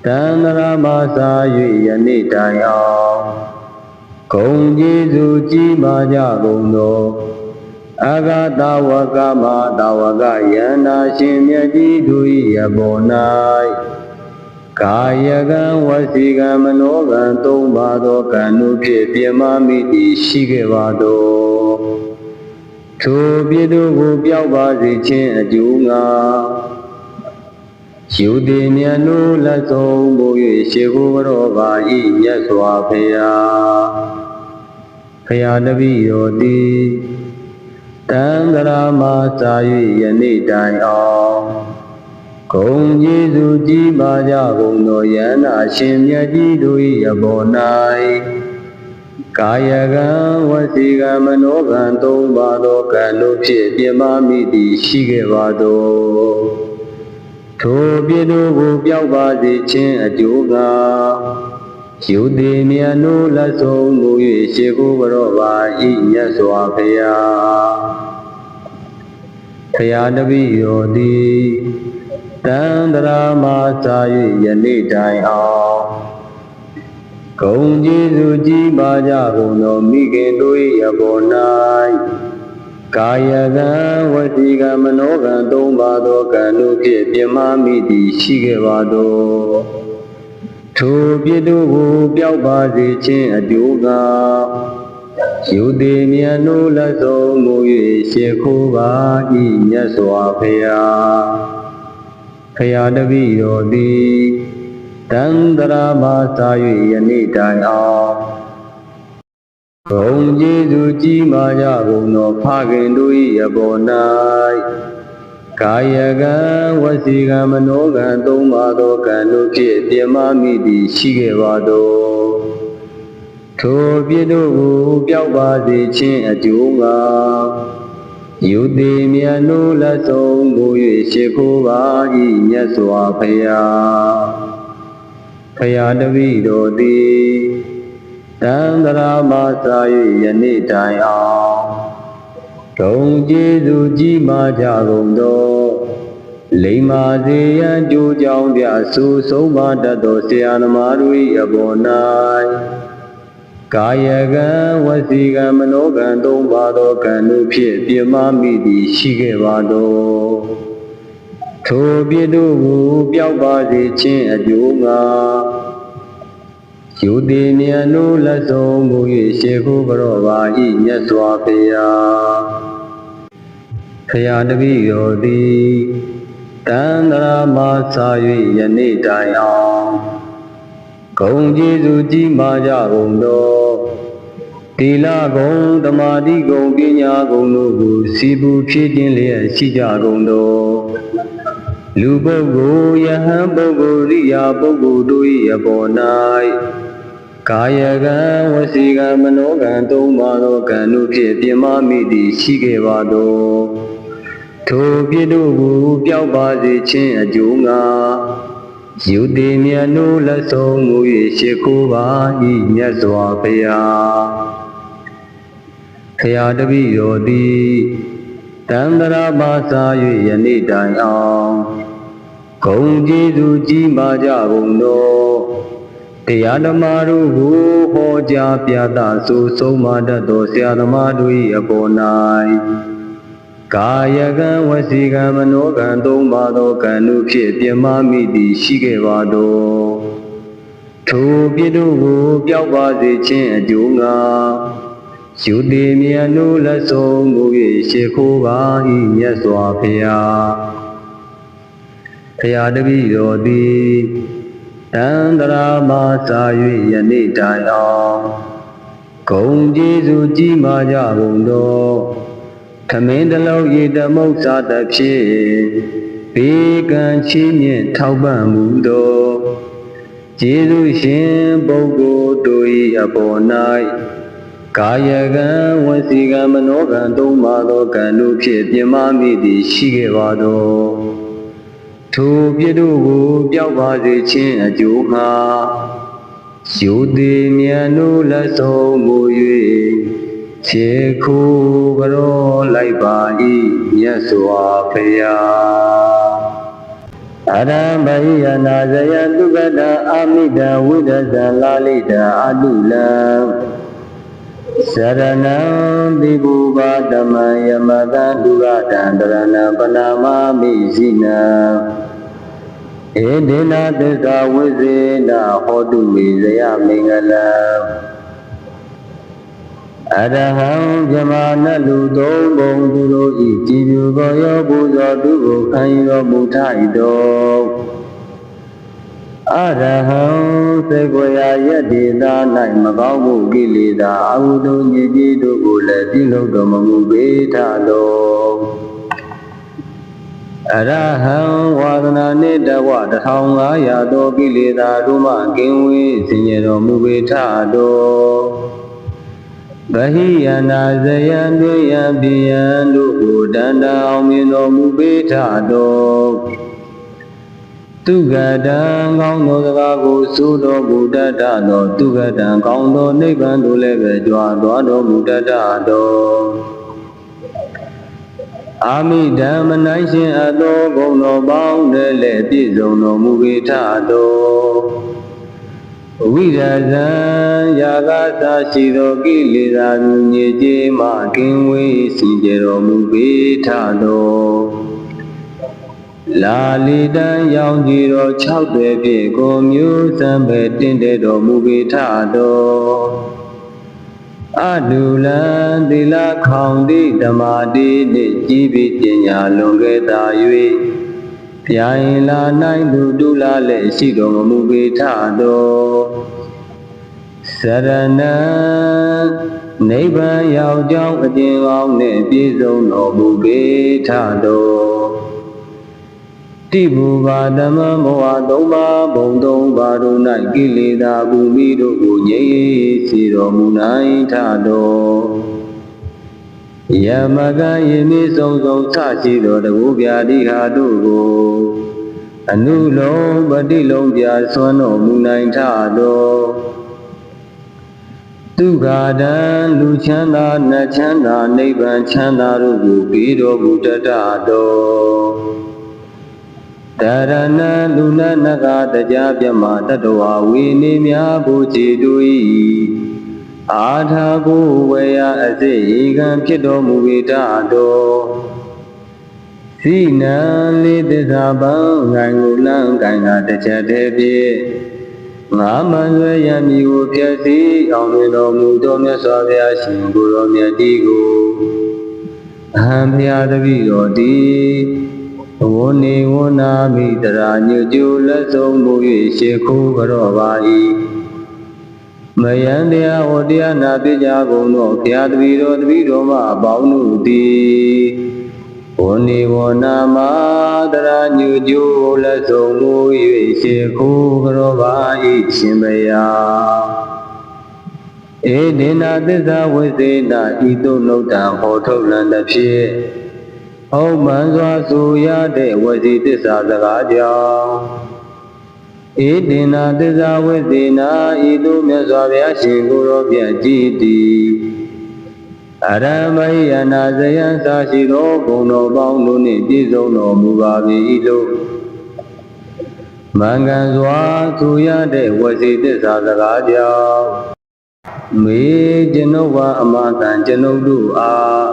တန္တရာမသာ၍ယနေ့တိုင်အောင်ဂုံကျေးဇူးကြီးမားကြကုန်သောအဂတဝကမတဝကယန္နာရှင်မြတ်ကြီးတို့၏အပေါ်၌ကာယကံဝစီကံမနောကံသုံးပါးသောကံတို့ဖြင့်ပြမမိသည်ရှိခဲ့ပါတော့ထိုပြည်တို့ကိုပျောက်ပါစေခြင်းအကျိုးငါယုတိမြတ်တို့လက်ဆုံးမူ၍ရှိခိုးတော်ပါ၏မြတ်စွာဘုရားဘုရားတပည့်တော်သည်တန္တရာမသာ၍ယနေ့တိုင်အောင်ဂုံကျေးဇူးကြီးမားကြကုန်သောယန္နာရှင်မြတ်ကြီးတို့၏အပေါ်၌ကာယကံဝစီကံမနောကံသုံးပါးသောကံတို့ဖြင့်ပြမမိသည်ရှိခဲ့ပါတော့ထိုပြည်တို့ကိုပျောက်ပါစေခြင်းအကျိုးငါယုတိမြတ်တို့လက်ဆုံးမူ၍ရှိခိုးတော်ပါ၏မြတ်စွာဘုရားဘုရားတပည့်တော်သည်တန္တရာမသာ၍ယနေ့တိုင်အောင်ဂုံကျေးဇူးကြီးမားကြကုန်သောမိခင်တို့၏အပေါ်၌ကာယကံဝစီကံမနောကံသုံးပါးသောကံတို့ဖြင့်ပြမမိသည်ရှိခဲ့ပါတော့ထိုပြည်တို့ကိုပျောက်ပါစေခြင်းအကျိုးငါယုတိမြတ်တို့လက်ဆုံးမူ၍ရှိခိုးပါ၏မြတ်စွာဘုရားဘုရားတပည့်တော်သည်တန္တရာမသာ၍ယနေ့တိုင်အောင်ဂုံကျေးဇူးကြီးမားကြကုန်သောဖခင်တို့၏အပေါ်၌ကာယကံဝစီကံမနောကံသုံးပါးသောကံတို့ဖြင့်ပြမမိသည်ရှိခဲ့ပါတော့ထိုပြည်တို့ကိုပျောက်ပါစေခြင်းအကျိုးငါယုတိမြတ်တို့လက်ဆုံးမူ၍ရှိခိုးပါ၏မြတ်စွာဘုရားဘုရားတပည့်တော်သည်တန္တရာမသာ၍ယနေ့တိုင်အောင်ဂုံကျေးဇူးကြီးမားကြကုန်သောလိမ္မာစေရန်ကြိုးကြောင်းပြဆူဆုံးမတတ်သောဆရာသမားတို့၏အပေါ်၌ကာယကံဝစီကံမနောကံသုံးပါးသောကံတို့ဖြင့်ပြမမိသည်ရှိခဲ့ပါတော့ထိုပြည်တို့ကိုပျောက်ပါစေခြင်းအကျိုးငါယုတိမြတ်တို့လက်ဆုံးမူ၍ရှိခိုးတော်ပါ၏မြတ်စွာဘုရားဘုရားတပည့်တော်သည်တန္တရာမသာ၍ယနေ့တိုင်အောင် ဂုံကျေးဇူးကြီးမာကြကုန်သောတိလဂုံသမာဓိဂုံပညာဂုံတို့ကိုစီပူဖြည့်ခြင်းလျက်ရှိကြကုန်သောလူပုဂ္ဂိုလ်ယဟန်ပုဂ္ဂိုလ်ရိယာပုဂ္ဂိုလ်တို့၏အပေါ်၌ကာယကံဝစီကံမနောကံသုံးပါးသောကံတို့ဖြင့်ပြမမိသည်ရှိခဲ့ပါသောထိုပြည့်တို့ကိုပျောက်ပါစေခြင်းအကျိုးငှာယုတိမြတ်တို့လက်ဆုံးမူ၍ရှိခိုးပါ၏မြတ်စွာဘုရားဖရာတပည့်တော်သည်တန္တရာပါစာ၍ယနေ့တိုင်အောင်ဂုံကျေးဇူးကြီးမာကြကုန်သောတရားဓမ္မတို့ကိုဟောကြားပြသဆိုဆုံးမတတ်သောဆရာသမားတို့၏အပေါ်၌ကာယကံဝစီကံမနောကံသုံးပါးသောကံတို့ဖြင့်ပြမမိသည်ရှိခဲ့ပါသောထိုပြည့်တို့ကိုပျောက်ပါစေခြင်းအကျိုးငှာယုတိမြတ်တို့လက်ဆုံးမူ၍ရှိခိုးပါ၏မြတ်စွာဘုရားဖရာတပည့်တော်သည်တန္တရာမှာစာ၍ယနေ့တိုင်အောင်ဂုံကျေးဇူးကြီးမာကြကုန်သောခမင်းတလုံးရေတမုတ်စာတဖြင့်ဘေကံချီးမြှင့်ထောက်ပံ့မှုသောကျေးဇူးရှင်ပုဂ္ဂိုလ်တို့၏အပေါ်၌ကာယကံဝစီကံမနောကံသုံးပါးသောကံတို့ဖြင့်ပြမမိသည်ရှိခဲ့ပါသောထိုပြည့်တို့ကိုပျောက်ပါစေခြင်းအကျိုးငှာယုတိမြတ်တို့လက်ဆုံးမူ၍ခြေခိုးကြောလိုက်ပါ၏မြတ်စွာဘုရားအရံဘိယနာဇယတုကတအာမိတဝိဒဇလာလိတအတုလံစရဏံတိဘူပါဓမ္မယမတံဒုရတံတရဏံပနာမမိစိနံဧဒေနသစ္စာဝိဇေနဟောတုမေဇယမင်္ဂလံအရဟံဇမာနလူသုံးပုံသူတို့ဤကြည်ပြူသောရောပူဇော်သူကိုခံယူတော်မူထိုက်တော်အရဟံသေကွေရာယတ္တိသာ၌မကောင်းမှုကိလေသာအဟုတုညစ်ကြေးတို့ကိုလည်းပြုလုပ်တော်မမူပေထတော်အရဟံဝါဒနာနှင့်တဝ1500သောကိလေသာတို့မှကင်းဝေးစင်ကြယ်တော်မူပေထတော်ဗဟိယနာဇယံတွင်ယံပိယံတို့ကိုတန်တအောင်မြင်တော်မူပေထတော်သူကတံကောင်းသောစကားကိုဆိုတော်မူတတ်သောသူကတံကောင်းသောနိဗ္ဗာန်သို့လည်းပဲကြွားသွားတော်မူတတ်တော်အာမိဓမ္မနိုင်ရှင်အသောဂုဏ်တော်ပေါင်းနဲ့လည်းပြည့်စုံတော်မူပေထတော်ဝိရဇံယာကသာရှိသောကိလေသာညစ်ကြေးမှကင်းဝေးစင်ကြယ်တော်မူပေထတော်လာလီတံရောင်ကြည်တော်6တွေဖြင့်ကိုမျိုးစံပဲတင့်တယ်တော်မူပေထတော်အတုလံသီလခေါင်တိဓမ္မာတိနှင့်ကြည်ပြီးပညာလွန်ခဲ့သာ၍ပြိုင်လာနိုင်သူဒုလာလည်းရှိတော်မူပေထတော်စရဏံနိဗ္ဗာန်ရောက်ကြောင်းအကျဉ်းကောင်းနှင့်ပြည့်စုံတော်မူပေထတော်တိဘူပါဓမ္မမောဟသုံးပါးဘုံသုံးပါးတို့၌ကိလေသာပူမိတို့ကိုငြိမ်းစေတော်မူနိုင်ထတော်ယမကယိမိဆုံးဆုံးစရှိသောတကူပြာတိဟာတို့ကိုအနုလုံးပတိလုံးပြဆွမ်းတော်မူနိုင်ထတော်ဒုက္ခတံလူချမ်းသာနတ်ချမ်းသာနိဗ္ဗာန်ချမ်းသာတို့ကိုပေးတော်မူတတ်တော်တရဏလူနနကတရားပြမတတဝဝိနိမြဘုချေတုဤအာထာကိုဝေယအစိဧကံဖြစ်တော်မူပေတတော်စိနံလေးသစ္စာပံငိုင်ကိုလန်းကိုင်တာတစ်ချက်တည်းဖြင့်ငါမှန်ဆွေရမည်ကိုပြည့်စည်အောင်တွင်တော်မူသောမြတ်စွာဘုရားရှင်ကိုယ်တော်မြတ်ကြီးကိုအဟံဘုရားတပည့်တော်သည် ဝနေဝနာမိတရာညွကျူလက်ဆုံးမူ၍ရှေခုကြောပါ၏မယံတရားဟောတရားနာပြကြကုန်သောဘုရားတပည့်တော်မှအပေါင်းတို့သည်ဝနေဝနာမတရာညွကျူလက်ဆုံးမူ၍ရှေခုကြောပါ၏ရှင်ဘုရားဧဒေနာသစ္စာဝိသေနဤသို့နှုတ်တံဟောထုတ်လံသဖြင့်ဟုတ်မှန်စွာဆိုရတဲ့ဝစီသစ္စာစကားကြောင့်ဧဒေနာသစ္စာဝိသေနဤသို့မြတ်စွာဘုရားရှင်ကိုယ်တော်မြတ်ကြီးသည်အရမယနာဇယံသာရှိသောဘုံတော်ပေါင်းတို့နှင့်ပြည့်စုံတော်မူပါ၏လို့မင်္ဂန်စွာဆိုရတဲ့ဝစီသစ္စာစကားကြောင့်မေကျွန်ုပ်ဟာအမတန်ကျွန်ုပ်တို့အား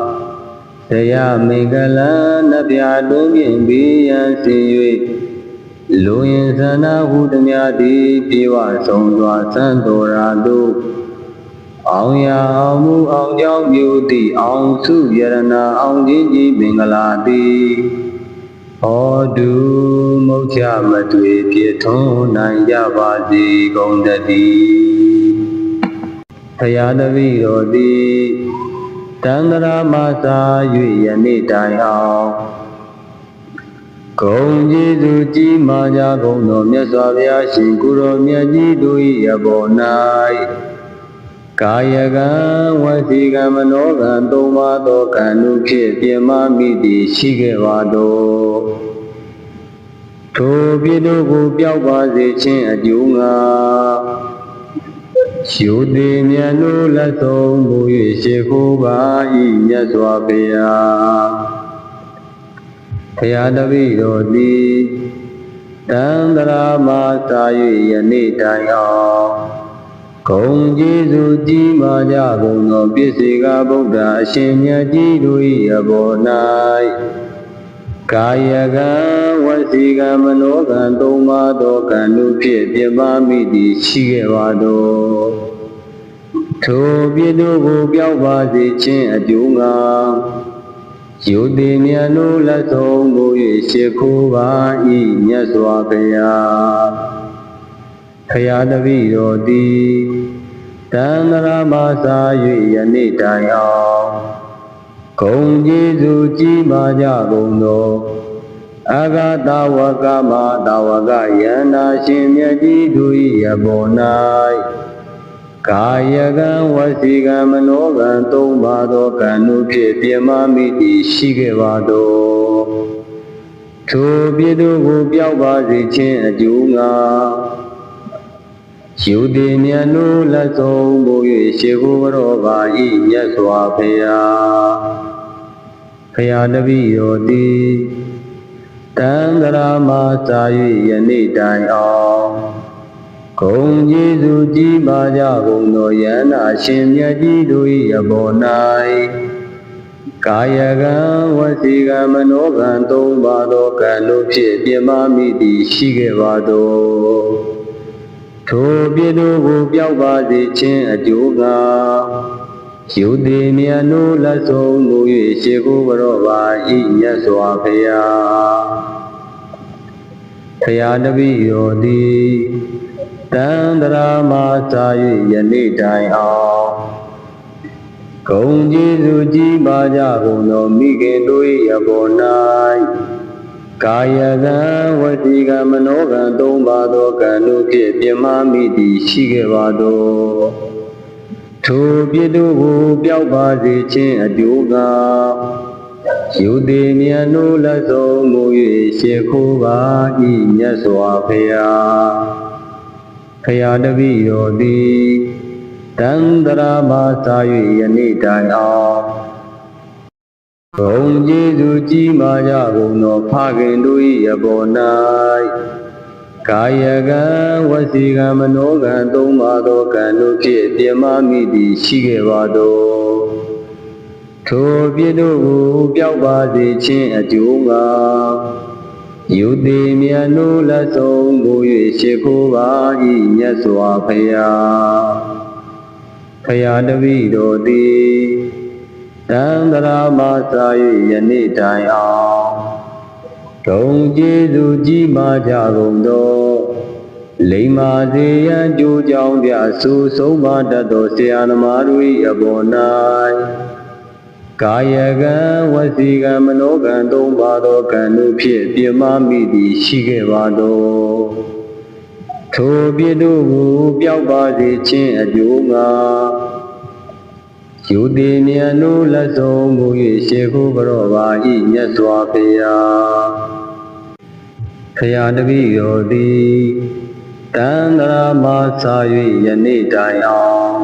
တရားမင်္ဂလံနတ်ဗျာတွင်ဖြင့်ဘေးရန်စေ၍လူရင်သနာဟုသမျှသည်ပြေဝဆုံးစွာသံတော်ရာတို့အောင်ရအောင်မူအောင်ကြောင့်ပြုသည့်အောင်စုယရနာအောင်ခြင်းကြီးမင်္ဂလာသည်ဟောတုမုတ်ချမတွေ့ဖြစ်ထွန်းနိုင်ကြပါစေကုန်တည်းဘုရားတပည့်တော်သည်တန္တရာမသာ၍ယနေ့တိုင်အောင်ဂုံကျေးဇူးကြီးမားကြကုန်သောမြတ်စွာဘုရားရှင်ကိုယ်တော်မြတ်ကြီးတို့၏အပေါ်၌ကာယကံဝစီကံမနောကံသုံးပါးသောကံတို့ဖြင့်ပြမမိသည်ရှိခဲ့ပါတော့ထိုပြည်တို့ကိုပျောက်ပါစေခြင်းအကျိုးငါရှုသည်မြတ်လို့လက်ဆုံးမူ၍ရှေခိုးပါ၏မြတ်စွာဘုရားဘုရားတပည့်တော်သည်တန္တရာမသာ၍ယနေ့တိုင်အောင်ဂုံကျေးဇူးကြီးမားကြကုန်သောပြည့်စေကဗုဒ္ဓအရှင်မြတ်ကြီးတို့၏အပေါ်၌ကာယကံဝစီကံမနောကံသုံးပါးသောကံတို့ဖြင့်ပြမမိသည်ရှိခဲ့ပါတော့ထိုပြည်တို့ကိုပျောက်ပါစေခြင်းအကျိုးငါယုတိမြတ်လို့လက်ဆုံးမူ၍ရှေခိုးပါ၏မြတ်စွာဘုရားဘုရားတပည့်တော်သည်တန္တရာမသာ၍ယနေ့တိုင်အောင်ဂုံကျေးဇူးကြီးမားကြကုန်သောအဂတဝကမတဝကယန္တာရှင်မြတ်ကြီးတို့၏အပေါ်၌ကာယကံဝစီကံမနောကံသုံးပါးသောကံတို့ဖြင့်ပြမမိသည်ရှိခဲ့ပါတော့ထိုပြည်တို့ကိုပျောက်ပါစေခြင်းအကျိုးငါယုတိမြတ်လို့လက်ဆုံးမူ၍ရှေခိုးကြောပါ၏မြတ်စွာဘုရားဘုရားတပည့်တော်သည်တန္တရာမသာ၍ယနေ့တိုင်အောင်ဂုံကျေးဇူးကြီးမားကြကုန်သောယန္တာရှင်မြတ်ကြီးတို့၏အပေါ်၌ကာယကံဝစီကံမနောကံသုံးပါးသောကံတို့ဖြင့်ပြမမိသည်ရှိခဲ့ပါတော့ထိုပြည်တို့ကိုပျောက်ပါစေခြင်းအကျိုးငါယုတိမြတ်လို့လက်ဆုံးမူ၍ရှေခိုးကြောပါ၏မြတ်စွာဘုရားဘုရားတပည့်တော်သည်တန္တရာမသာ၍ယနေ့တိုင်အောင်ဂုံကျေးဇူးကြီးမားကြကုန်သောမိခင်တို့၏အပေါ်၌ကာယကံဝစီကံမနောကံသုံးပါးသောကံတို့ဖြင့်ပြမမိသည်ရှိခဲ့ပါတော့ထိုပြည်တို့ကိုပျောက်ပါစေခြင်းအကျိုးငါယုတိမြတ်လို့လက်ဆုံးမူ၍ရှေခိုးပါ၏မြတ်စွာဘုရားဘုရားတပည့်တော်သည်တန္တရာမသာ၍ယနေ့တိုင်အောင်ဂုံကျေးဇူးကြီးမားကြကုန်သောဖခင်တို့၏အပေါ်၌ကာယကံဝစီကံမနောကံသုံးပါးသောကံတို့ဖြင့်ပြမမိသည်ရှိခဲ့ပါတော့ထိုပြည်တို့ကိုပျောက်ပါစေခြင်းအကျိုးငါယုတိမြတ်လို့လက်ဆုံးမူ၍ရှေခိုးပါ၏မြတ်စွာဘုရားဘုရားတပည့်တော်သည်တန္တရာမသာ၍ယနေ့တိုင်အောင် ဂုံကျေးဇူးကြီးမားကြကုန်သောလိမ္မာစေရန်ကြိုးကြောင်းပြဆူဆုံးမတတ်သောဆရာသမားတို့၏အပေါ်၌ကာယကံဝစီကံမနောကံသုံးပါးသောကံတို့ဖြင့်ပြမမိသည်ရှိခဲ့ပါသောထိုပြစ်တို့ကိုပျောက်ပါစေခြင်းအကျိုးငှာယူသည်မြတ်တို့လက်ဆုံးမူ၍ရှေခုဘရောပါ၏မြတ်စွာဘုရားဖရာတပည့်တော်သည်တန်ត្រာမစာ၍ယနေ့တိုင်အောင်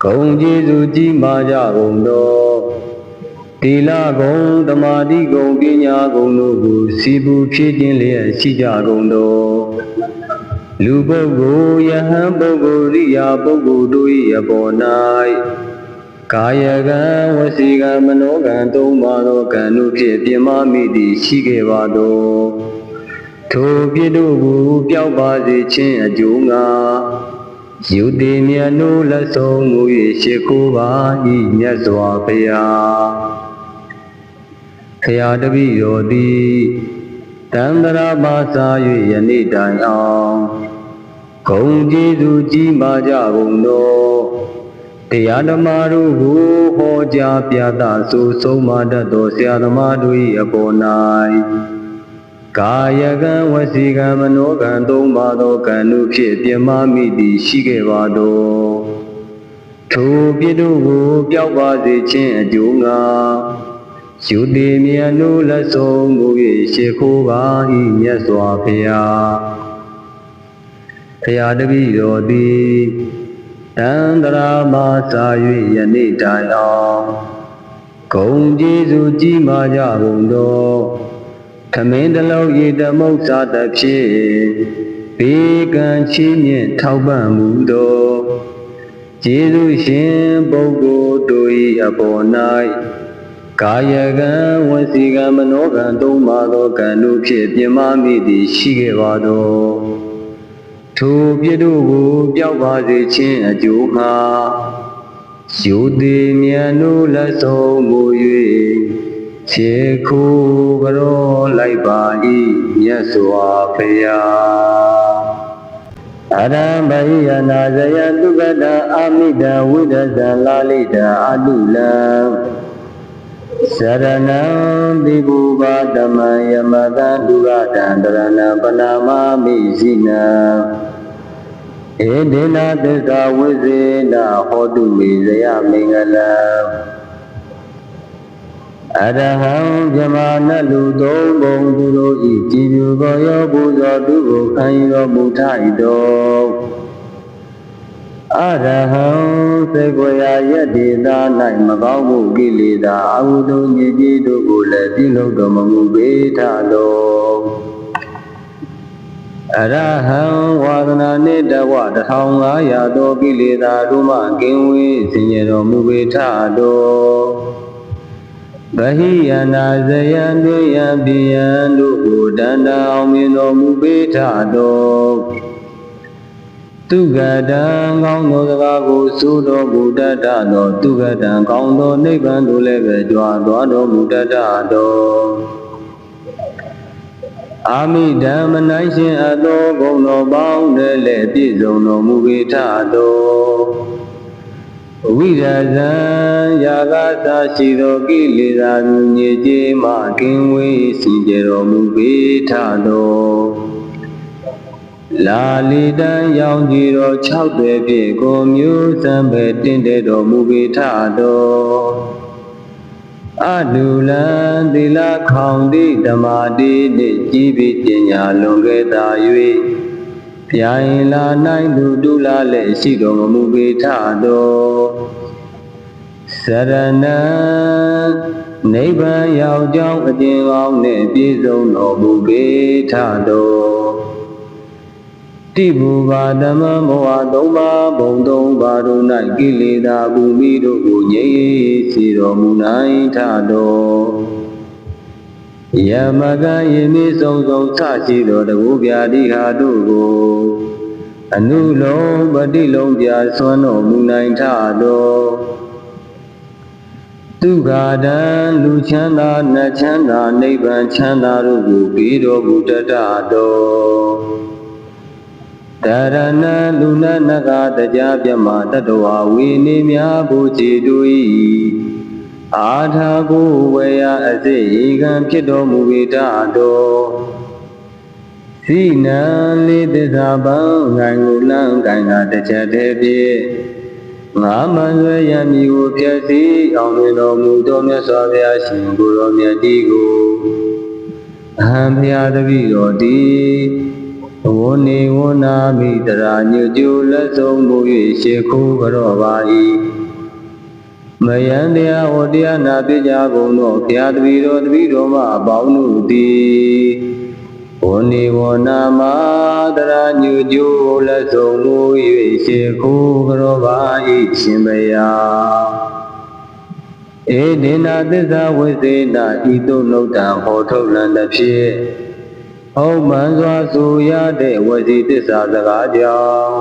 ဂုံကျေးဇူးကြီးမားကြကုန်သောတိလဂုံသမာဓိဂုံပညာဂုံတို့ကိုစီပူဖြည့်ခြင်းလျက်ရှိကြကုန်သောလူပုဂ္ဂိုလ်ယဟန်ပုဂ္ဂိုလ်ရိယာပုဂ္ဂိုလ်တို့၏အပေါ်၌ကာယကံဝစီကံမနောကံသုံးပါးသောကံတို့ဖြင့်ပြမမိသည်ရှိခဲ့ပါသောထိုပြစ်တို့ကိုပျောက်ပါစေခြင်းအကျိုးငှာယူသည်မြတ်တို့လက်ဆုံးမူ၍ရှိခိုးပါ၏မြတ်စွာဘုရားဖရာတပည့်တော်သည်တန်ត្រာမစာ၍ယနေ့တိုင်အောင်ဂုံကျေးဇူးကြီးမားကြကုန်သောတရားဓမ္မတို့ကိုဟောကြားပြသဆိုဆုံးမတတ်သောဆရာသမားတို့၏အပေါ်၌ကာယကံဝစီကံမနောကံသုံးပါးသောကံတို့ဖြင့်ပြမမိသည်ရှိခဲ့ပါသောထိုပြစ်တို့ကိုပျောက်ပါစေခြင်းအကျိုးငှာယူသည်မြတ်တို့လက်ဆုံးမူ၍ရှိခိုးပါ၏မြတ်စွာဘုရားဖရာတပည့်တော်သည်တန်ត្រာမစာ၍ယနေ့တိုင်အောင်ဂုံကျေးဇူးကြီးမားကြကုန်သောခမင်းတလုံးရေတမုတ်စာတဖြင့်ဘေကံချီးမြှင့်ထောက်ပံ့မှုသောကျေးဇူးရှင်ပုဂ္ဂိုလ်တို့၏အပေါ်၌ကာယကံဝစီကံမနောကံသုံးပါးသောကံတို့ဖြင့်ပြမမိသည်ရှိခဲ့ပါသောထိုပြစ်တို့ကိုပျောက်ပါစေခြင်းအကျိုးငှာယူသည်မြတ်တို့လက်ဆုံးမူ၍ခြေခုဘရောလိုက်ပါ၏မြတ်စွာဘုရားအရံဘိယနာဇယတုကတအာမိတဝိဒဇလာလိတအတုလံစရဏံတိဘူပါဓမ္မယမတံဒုရတံတရဏံပနာမမိစိနံဧဒေနသစ္စာဝိဇေနဟောတုဝိဇယမင်္ဂလံအရဟံဇမနလူသုံးပုံသူတို့ဤကြည်ပြူသောရောပူဇော်သူကိုခံယူတော်မူထ၏တော်အရဟံသေကွေရာယတ္တိသာ၌မကောင်းမှုကိလေသာအဟုတုညစ်ကြေးတို့ကိုလည်းပြုလုပ်တော်မမူပေထတော်အရဟံဝါဒနာနှင့်တဝ1500သောကိလေသာတို့မှကင်းဝေးစင်ကြယ်တော်မူပေထတော်ဗဟိယနာဇယံတွင်ယံပိယံတို့ကိုတန်တအောင်မြင်တော်မူပေထတော်သူကတံကောင်းသောစကားကိုဆိုတော်မူတတ်သောသူကတံကောင်းသောနိဗ္ဗာန်သို့လည်းပဲကြွားသွားတော်မူတတ်တော်အာမိဓမ္မနိုင်ရှင်အသောဂုဏ်တော်ပေါင်းနဲ့လည်းပြည့်စုံတော်မူပေထတော်ဝိရဇံယာဂသာရှိသောကိလေသာညစ်ကြေးမှကင်းဝေးစီကြတော်မူပေထတော်လာလီတန်ရောင်ကြည်တော်6တွေဖြင့်ကိုမျိုးစံပဲတင့်တဲ့တော်မူပေထတော်အတုလံသီလခေါင်သည့်ဓမ္မာတိနှင့်ကြည်ပြီးပညာလွန်ခဲ့သာ၍ပြိုင်လာနိုင်သူဒုလာလည်းရှိတော်မူပေထတော်စရဏံနိဗ္ဗာန်ရောက်ကြောင်းအကျဉ်းကောင်းနှင့်ပြည့်စုံတော်မူပေထတော်တိဘူပါဓမ္မမောဟသုံးပါးဘုံသုံးပါးတို့၌ကိလေသာဘူမိတို့ကိုငြိမ်းစေတော်မူနိုင်ထတော်ယမကယိမိဆုံးဆုံးဆရှိသောတကူပြာတိဟာတို့ကိုအနုလုံးပတိလုံးပြဆွမ်းတော်မူနိုင်ထတော် သုခာတံလူချမ်းသာနတ်ချမ်းသာနိဗ္ဗာန်ချမ်းသာတို့ကိုပြီးတော်မူတတ်တော်တရဏလူနနကတရားပြမတတဝဝိနေမြဖို့ခြေတို့၏အာထာကိုဝေယအစိဧကံဖြစ်တော်မူ၏တတော်စိနံလေးသစ္စာပံငိုင်ကိုလန်းကိုင်ကတစ်ချက်တည်းဖြင့်ငါမှန်ဆွေရမည်ကိုဖြည့်စည်းအောင်တွင်တော်မူသောမြတ်စွာဘုရားရှင်ကိုယ်တော်မြတ်ကြီးကိုအဟံဘုရားတပည့်တော်သည်ဝေါနေဝေါနာမိတရာညွတ်ကျိုးလက်ဆုံးမူ၍ရှေခိုးကြောပါ၏မယံတရားဟောတရားနာပြကြကုန်သောဘုရားတပည့်တော်မှအပေါင်းတို့သည်ဝေါနေဝေါနာမတရာညွတ်ကျိုးလက်ဆုံးမူ၍ရှေခိုးကြောပါ၏ရှင်ဘုရားဧဒေနာသစ္စာဝိသေနဤသို့နှုတ်တံဟောထုတ်လံသဖြင့်ဟုတ်မှန်စွာဆိုရတဲ့ဝစီသစ္စာစကားကြောင့်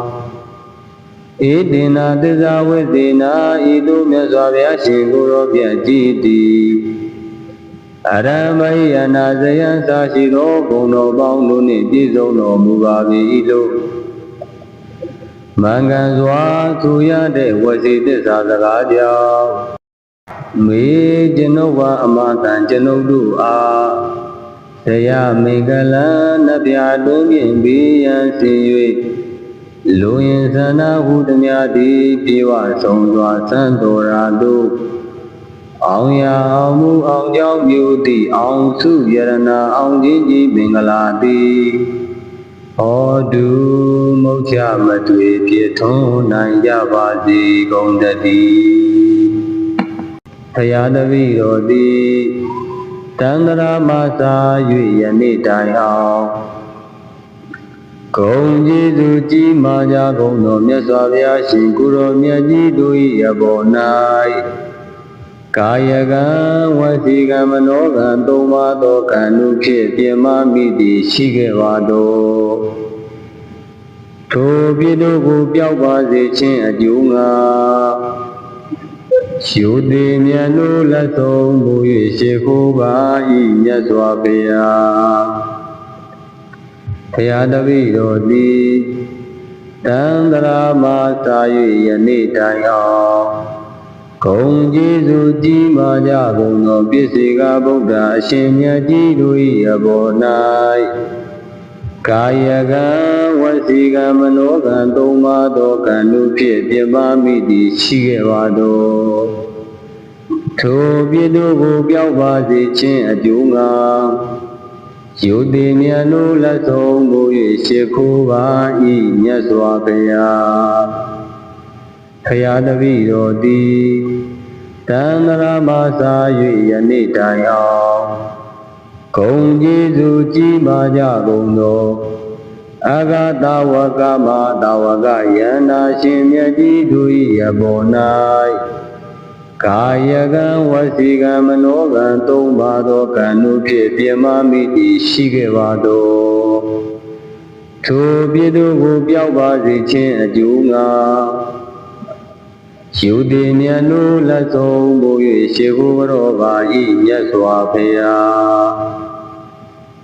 ဧဒေနာသစ္စာဝိသေနဤသို့မြတ်စွာဘုရားရှင်ကိုယ်တော်မြတ်ကြီးသည်အရမဟိယနာဇယံသာရှိသောဘုံတော်ပေါင်းတို့နှင့်ပြည့်စုံတော်မူပါ၏လို့မင်္ဂန်စွာဆိုရတဲ့ဝစီသစ္စာစကားကြောင့်မေကျွန်ုပ်ဟာအမတန်ကျွန်ုပ်တို့အားတရားမင်္ဂလံနတ်ဗျာတွင်ဖြင့်ဘေးရန်စေ၍လူရင်သနာဟုသမျှသည်ပြေဝဆုံးစွာစံတော်ရာတို့အောင်ရအောင်မူအောင်ကြောင့်မြို့သည့်အောင်စုယရနာအောင်ခြင်းကြီးမင်္ဂလာသည်ဟောတုမုတ်ချမတွေ့ဖြစ်ထွန်းနိုင်ကြပါစေကုန်တည်းဘုရားတပည့်တော်သည်တန္တရာမသာ၍ယနေ့တိုင်အောင်ဂုံကျေးဇူးကြီးမားကြကုန်သောမြတ်စွာဘုရားရှင်ကိုယ်တော်မြတ်ကြီးတို့၏အပေါ်၌ကာယကံဝစီကံမနောကံသုံးပါးသောကံတို့ဖြင့်ပြမမိသည်ရှိခဲ့ပါတော့ထိုပြည်တို့ကိုပျောက်ပါစေခြင်းအကျိုးငါရှုသည်မြတ်လို့လက်ဆုံးမူ၍ရှေခိုးပါ၏မြတ်စွာဘုရားဘုရားတပည့်တော်သည်တန္တရာမသာ၍ယနေ့တိုင်အောင်ဂုံကျေးဇူးကြီးမားကြကုန်သောပစ္စေကဗုဒ္ဓအရှင်မြတ်ကြီးတို့၏အပေါ်၌ကာယကံဝစီကံမနောကံသုံးပါးသောကံတို့ဖြင့်ပြမမိသည်ရှိခဲ့ပါတော့ထိုပြည်တို့ကိုပျောက်ပါစေခြင်းအကျိုးငါယုတိမြတ်လို့လက်ဆုံးမူ၍ရှေခိုးပါ၏မြတ်စွာဘုရားဘုရားတပည့်တော်သည်တန္တရာမသာ၍ယနေ့တိုင်အောင်ဂုံကျေးဇူးကြီးမားကြကုန်သောအဂတဝကမတာဝကယန္နာရှင်မြတ်ကြီးတို့၏အပေါ်၌ကာယကံဝစီကံမနောကံသုံးပါးသောကံတို့ဖြင့်ပြမမိသည်ရှိခဲ့ပါတော့ထိုပြည်တို့ကိုပျောက်ပါစေခြင်းအကျိုးငါယုတိမြတ်လို့လက်ဆုံးမူ၍ရှေခိုးတော်ပါ၏မြတ်စွာဘုရား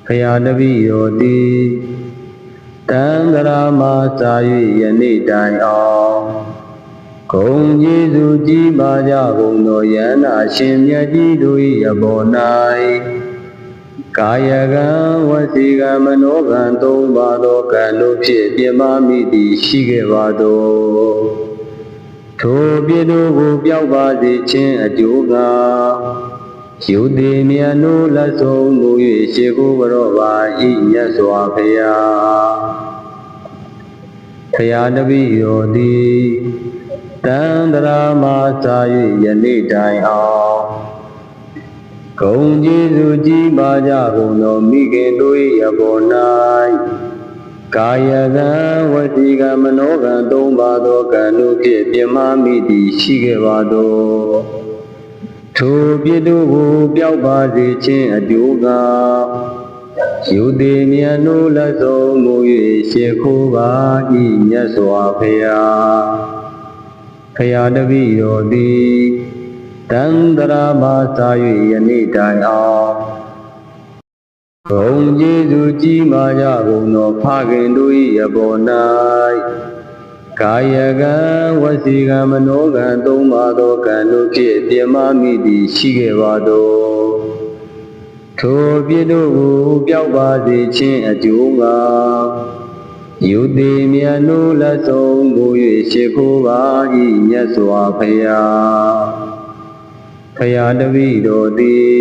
ဘုရားတပည့်တော်သည်တန္တရာမသာ၍ယနေ့တိုင်အောင်ဂုံကျေးဇူးကြီးမားကြကုန်သောယန္နာရှင်မြတ်ကြီးတို့၏အပေါ်၌ကာယကံဝစီကံမနောကံသုံးပါးသောကံတို့ဖြင့်ပြမမိသည်ရှိခဲ့ပါတော့ထိုပြည်တို့ကိုပျောက်ပါစေခြင်းအကျိုးငါယုတိမြတ်လို့လက်ဆုံးမူ၍ရှေခိုးတော်ပါ၏မြတ်စွာဘုရားဘုရားတပည့်တော်သည်တန္တရာမသာ၍ယနေ့တိုင်အောင်ဂုံကျေးဇူးကြီးမားကြကုန်သောမိခင်တို့၏အပေါ်၌ကာယကံဝစီကံမနောကံသုံးပါးသောကံတို့ဖြင့်ပြမမိသည်ရှိခဲ့ပါတော့ထိုပြည်တို့ကိုပျောက်ပါစေခြင်းအကျိုးငါယုတိမြတ်လို့လက်ဆုံးမူ၍ရှေခိုးပါ၏မြတ်စွာဘုရားဘုရားတပည့်တော်သည်တ တန္တရာမသာ၍ယနေ့တိုင်အောင်ဘုံကျေးဇူးကြီးမားကြကုန်သောဖခင်တို့၏အပေါ်၌ကာယကံဝစီကံမနောကံသုံးပါးသောကံတို့ဖြင့်ပြမမိသည်ရှိခဲ့ပါသောထိုပြည့်တို့ကိုပျောက်ပါစေခြင်းအကျိုးငါယုတိမြတ်နိုးလက်ဆုံးကို၍ရှိခိုးပါ၏မြတ်စွာဘုရားဖရာတပည့်တော်သည်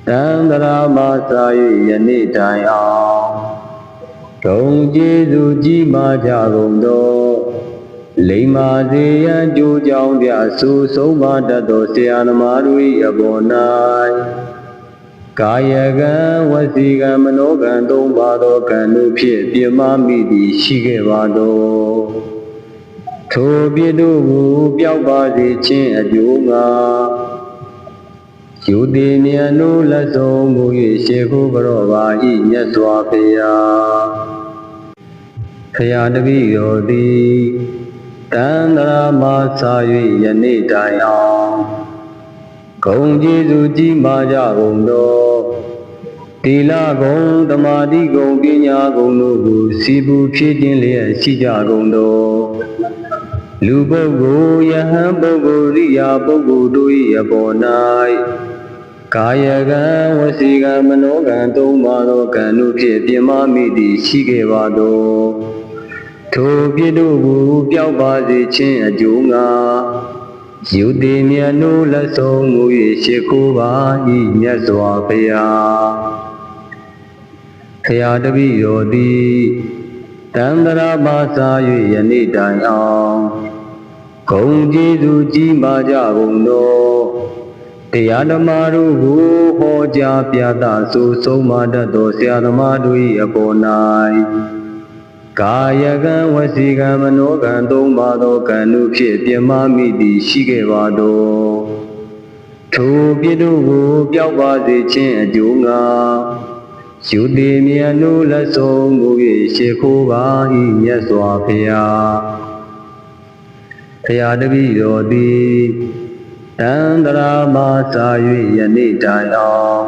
တန္တရာမသာ၍ယနေ့တိုင်အောင်ဒုံကျေးဇူးကြီးမားကြကုန်သောလိမ္မာစေရန်ကြိုးကြောင်းပြဆူဆုံးမတတ်သောဆရာသမားတို့၏အပေါ်၌ကာယကံဝစီကံမနောကံသုံးပါးသောကံတို့ဖြင့်ပြမမိသည်ရှိခဲ့ပါသောထိုပြည့်တို့ကိုပျောက်ပါစေခြင်းအကျိုးငါယုတိမြတ်နိုးလက်ဆုံးကို၍ရှိခိုးကြောပါ၏မြတ်စွာဘုရားဖရာတပည့်တော်သည်တန္တရာမသာ၍ယနေ့တိုင်အောင်ဂုဏ်ကျေးဇူးကြီးမားကြကုန်သောတိလဂုဏ်သမာဓိဂုဏ်ပညာဂုဏ်တို့ကိုစီပူဖြည့်ခြင်းလျက်ရှိကြကုန်သောလူပုဂ္ဂိုလ်ယဟန်ပုဂ္ဂိုလ်ရိယာပုဂ္ဂိုလ်တို့၏အပေါ်၌ကာယကံဝစီကံမနောကံသုံးပါးသောကံတို့ဖြင့်ပြမမိသည်ရှိခဲ့ပါသောထိုပြည့်တို့ကိုပျောက်ပါစေခြင်းအကျိုးငါယုတိမြတ်နိုးလက်ဆုံးမူ၍ရှိခိုးပါ၏မြတ်စွာဘုရားဖရာတပည့်တော်သည်တန္တရာမသာ၍ယနေ့တိုင်အောင်ဂုဏ်ကျေးဇူးကြီးမားကြကုန်သောတရားဓမ္မတို့ကိုဟောကြားပြသဆိုဆုံးမတတ်သောဆရာသမားတို့၏အပေါ်၌ကာယကံဝစီကံမနောကံသုံးပါးသောကံတို့ဖြင့်ပြမမိသည်ရှိခဲ့ပါသောထိုပြည့်တို့ကိုပျောက်ပါစေခြင်းအကျိုးငါယုတိမြတ်နိုးလက်ဆုံးကို၍ရှိခိုးပါ၏မြတ်စွာဘုရားဖရာတပည့်တော်သည်တန္တရာမသာ၍ယနေ့တိုင်အောင်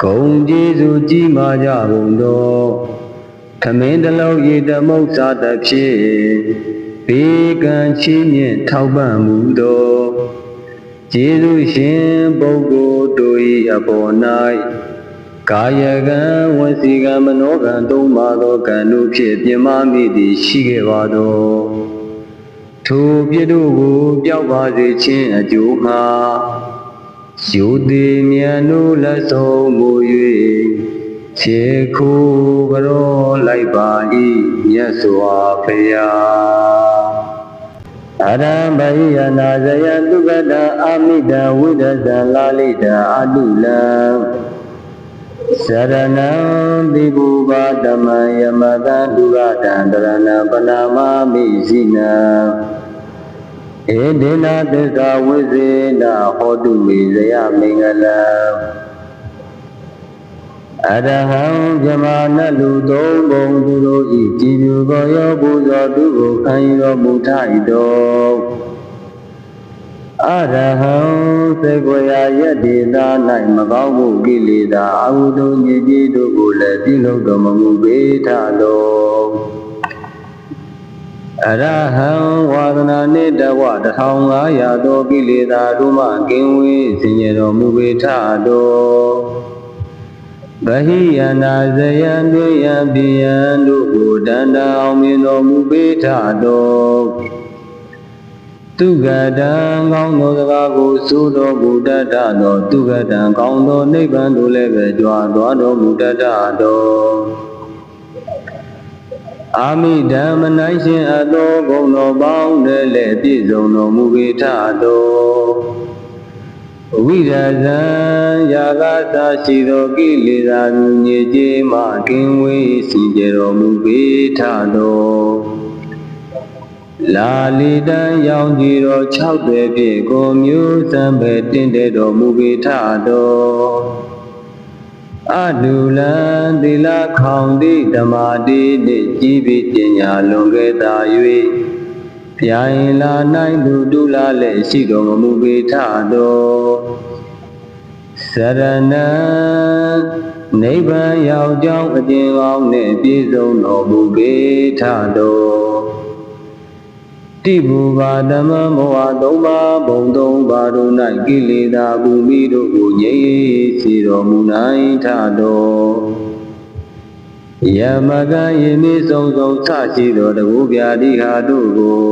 ဂုဏ်ကျေးဇူးကြီးမားကြကုန်သောခမင်းတလုံးရေတမုတ်စာတဖြင့်ဘေးကံချီးမြှင့်ထောက်ပံ့မှုသောကျေးဇူးရှင်ပုဂ္ဂိုလ်တို့၏အပေါ်၌ကာယကံဝစီကံမနောကံသုံးပါးသောကံတို့ဖြင့်ပြမမိသည်ရှိခဲ့ပါသောထိုပြည့်တို့ကိုပျောက်ပါစေခြင်းအကျိုးငှာယုတိမြတ်နိုးလက်ဆုံးမူ၍ခြေခိုးကြောလိုက်ပါ၏မြတ်စွာဘုရားအရံဘိယနာဇယတုကတအာမိတဝိဒဇံလာလိတအတုလံစရဏံတိဘူပါဓမ္မယမတံဒုရတံတရဏံပနာမမိစိနံဧဒေနသစ္စာဝိဇေနဟောတုဝိဇယမင်္ဂလံအရဟံဇမာနလူသုံးပုံသူတို့ဤကြည်သူကိုရောပူဇော်သူကိုခံယူတော်မူထိုက်တော်အရဟံသေကွရာယတ္တိသာ၌မကောင်းမှုကိလေသာအဟုတုညစ်ကြေးတို့ကိုလည်းပြုလုပ်တော်မမူပေထတော်အရဟံဝါဒနာနှင့်တဝ1500သောကိလေသာတို့မှကင်းဝေးစင်ကြယ်တော်မူပေထတော်ဗဟိယနာဇယံတွင်ယံပိယံတို့ကိုတန်တအောင်မြင်တော်မူပေထတော်သူကတံကောင်းသောစကားကိုဆိုတော်မူတတ်သောသူကတံကောင်းသောနိဗ္ဗာန်သို့လည်းပဲကြွားသွားတော်မူတတ်တော်အာမိဓမ္မနိုင်ရှင်အသောဂုဏ်တော်ပေါင်းနဲ့လည်းပြည့်စုံတော်မူပေထတော်ဝိရဇံယာဂသာရှိသောကိလေသာညစ်ကြေးမှကင်းဝေးစီကြတော်မူပေထတော်လာလီတံရောင်ကြည်တော်6တွေဖြင့်ကိုမျိုးစံပဲတင့်တဲ့တော်မူပေထတော်အတုလံသီလခေါင်တိဓမ္မာတိနှင့်ကြည်ပြီးပညာလွန်ခဲ့သာ၍ ပြိုင်လာနိုင်သူတူလာလက်ရှိတော်မမူပေထတော်စရဏံနိဗ္ဗာန်ရောက်ကြောင်းအကျဉ်းကောင်းနှင့်ပြည့်စုံတော်မူပေထတော်တိဘူပါဓမ္မမောဟသုံးပါးဘုံသုံးပါးတို့၌ကိလေသာဘူမိတို့ကိုငြိမ်းစေတော်မူနိုင်ထတော်ယမကယိမိဆုံးဆုံးဆရှိတော်တကူပြာတိဟာတို့ကို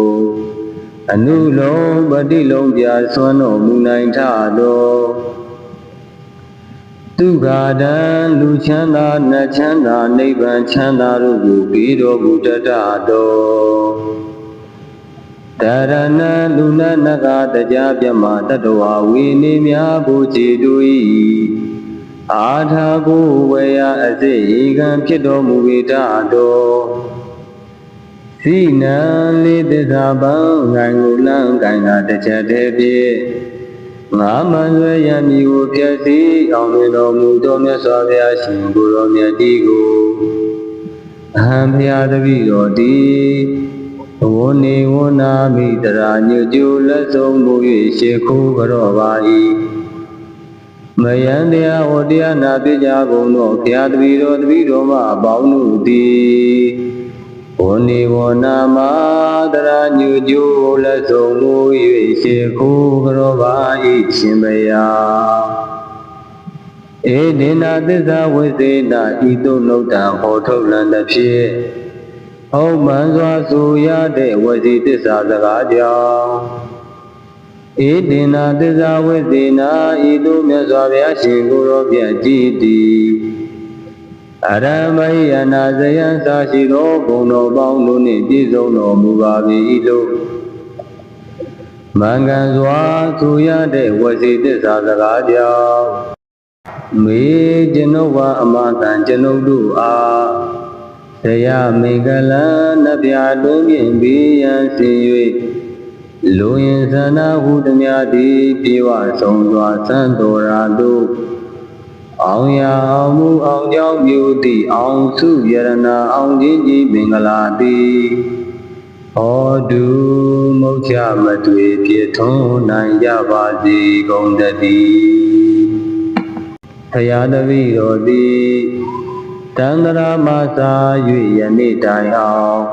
အနုလုံးပတိလုံးပြဆွမ်းတော်မူနိုင်ထတော်ဒုက္ခတံလူချမ်းသာနတ်ချမ်းသာနိဗ္ဗာန်ချမ်းသာတို့ကိုပြီးတော်မူတတ်တော်တရဏလူနနကတရားပြမတတဝဝိနိမြဘူချေတူ၏အာထာကိုဝေယအစိဧကံဖြစ်တော်မူပေတတော်စိနံလေးသစ္စာပံငိုင်ကိုလန်းကိုင်ကတစ်ချက်တည်းဖြင့်ငါမှန်ဆွေရမည်ကိုဖြည့်စည်းအောင်တွင်တော်မူသောမြတ်စွာဘုရားရှင်ကိုယ်တော်မြတ်ကြီးကိုအဟံဘုရားတပည့်တော်သည်ဝဏ္ဏေဝဏ္ဏမိတရာညွတ်ကျူလက်ဆုံးမူ၍ရှေခိုးကြောပါ၏မယံတရားဝတရားနာပြကြကုန်သောဘုရားတပည့်တော်မအပေါင်းတို့သည်ဝဏ္ဏေဝဏ္ဏမတရာညွတ်ကျူလက်ဆုံးမူ၍ရှေခိုးကြောပါ၏ရှင်ဘုရားဧဒေနသစ္စာဝိသေနဤသို့နှုတ်တံဟောထုတ်လံသဖြင့်ဟုတ်မှန်စွာဆိုရတဲ့ဝစီသစ္စာစကားကြောင့်ဧဒေနသစ္စာဝိသေနဤသို့မြတ်စွာဘုရားရှင်ကိုယ်တော်မြတ်ကြီးသည်အရမယယနာဇယံသာရှိသောဘုံတော်ပေါင်းတို့နှင့်ပြည့်စုံတော်မူပါ၏လို့မင်္ဂန်စွာဆိုရတဲ့ဝစီသစ္စာစကားကြောင့်မေကျွန်ုပ်ဝအမတန်ကျွန်ုပ်တို့အားတရားမင်္ဂလံနဗျာတွင်ဖြင့်ဘေးရန်စေ၍လူရင်သနာဟုသမျှသည်ပြေဝဆုံးစွာသံတော်ရာတို့အောင်ရအောင်မူအောင်ကြောင့်ပြုသည့်အောင်စုယရနာအောင်ခြင်းကြီးမင်္ဂလာသည်ဟောတုမုတ်ချမတွေ့ဖြစ်ထွန်းနိုင်ကြပါစေကုန်တည်းဘုရားတပည့်တော်သည်တန္တရာမသာ၍ယနေ့တိုင်အောင်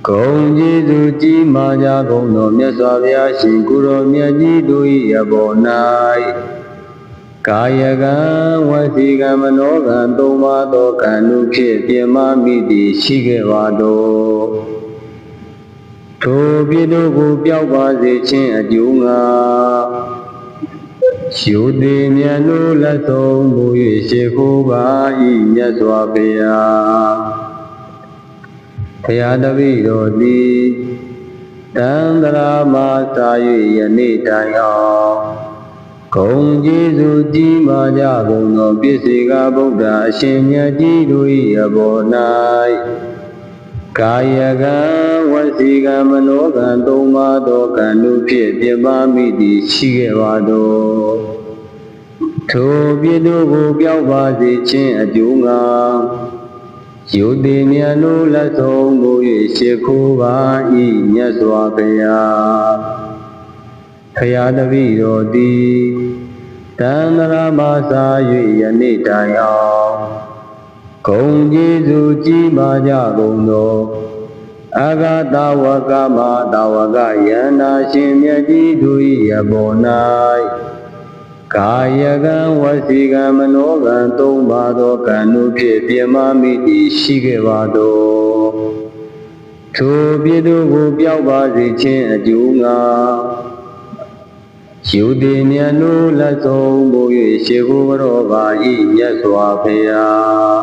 ဂုံကျေးဇူးကြီးမားကြကုန်သောမြတ်စွာဘုရားရှင်ကိုယ်တော်မြတ်ကြီးတို့၏အပေါ်၌ကာယကံဝစီကံမနောကံသုံးပါးသောကံတို့ဖြင့်ပြမမိသည်ရှိခဲ့ပါတော့ထိုပြည်တို့ကိုပျောက်ပါစေခြင်းအကျိုးငါရှုသည်မြတ်တို့လက်ဆုံးမူ၍ရှေခိုးပါ၏မြတ်စွာဘုရားဘုရားတပည့်တော်သည်တန္တရာမသာ၍ယနေ့တိုင်အောင်ဂုံကျေးဇူးကြီးမားကြကုန်သောပစ္စေကဗုဒ္ဓအရှင်မြတ်ကြီးတို့၏အပေါ်၌ကာယကံဝစီကံမနောကံသုံးပါးသောကံတို့ဖြင့်ပြမမိသည်ရှိခဲ့ပါတော့ထိုပြည်တို့ကိုပျောက်ပါစေခြင်းအကျိုးငါယုတိမြတ်တို့လက်ဆုံးမူ၍ရှေခိုးပါ၏မြတ်စွာဘုရားဘုရားတပည့်တော်သည်တန္တရာမသာ၍ယနေ့တိုင်အောင်ဂုံကျေးဇူးကြီးမားကြကုန်သောအာဂတဝကမတဝကယန္နာရှင်မြတ်ကြီးတို့၏အပေါ်၌ကာယကံဝစီကံမနောကံသုံးပါးသောကံတို့ဖြင့်ပြမမိသည်ရှိခဲ့ပါတော့ထိုပြည်တို့ကိုပျောက်ပါစေခြင်းအကျိုးငါယုတိမြတ်တို့လက်ဆုံးမူ၍ရှေခိုးတော်ပါ၏မြတ်စွာဘုရား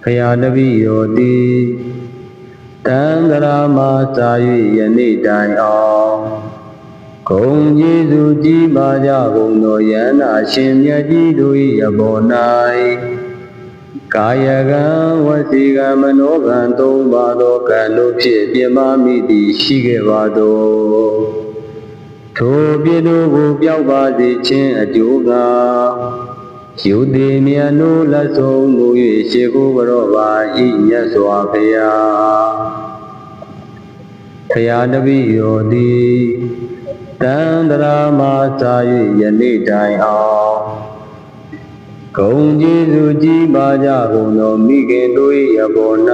ဘုရားတပည့်တော်သည်တန္တရာမသာ၍ယနေ့တိုင်အောင်ဂုံကျေးဇူးကြီးမားကြကုန်သောယန္နာရှင်မြတ်ကြီးတို့၏အပေါ်၌ကာယကံဝစီကံမနောကံသုံးပါးသောကံတို့ဖြင့်ပြမမိသည်ရှိခဲ့ပါတော့ထိုပြည်တို့ကိုပျောက်ပါစေခြင်းအကျိုးငါယုတိမြတ်တို့လက်ဆုံးမူ၍ရှေခိုးတော်ပါ၏မြတ်စွာဘုရား ဖရာတပည့်တော်သည်တန်တရာမှာစာ၍ယနေ့တိုင်အောင်ဂုဏ်ကျေးဇူးကြီးပါကြကုန်သောမိခင်တို့၏အပေါ်၌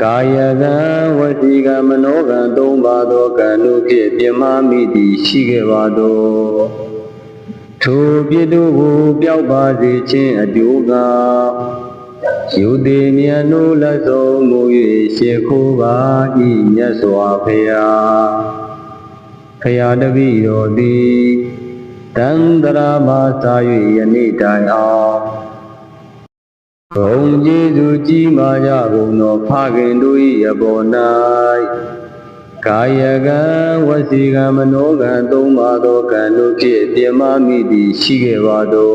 ကာယကံဝစီကံမနောကံသုံးပါသောကံတို့ဖြင့်ပြမမိသည်ရှိခဲ့ပါသောထိုပြစ်တို့ကိုပျောက်ပါစေခြင်းအကျိုးကယူသည်မြတ်တို့လက်ဆုံးမူ၍ရှေခိုးပါ၏မြတ်စွာဘုရားဖရာတပည့်တော်သည်တန်တရာမှာစာ၍ယနေ့တိုင်အောင်ဂုဏ်ကျေးဇူးကြီးမားကြကုန်သောဖခင်တို့၏အပေါ်၌ကာယကံဝစီကံမနောကံသုံးပါသောကံတို့ဖြင့်ပြမမိသည်ရှိခဲ့ပါသော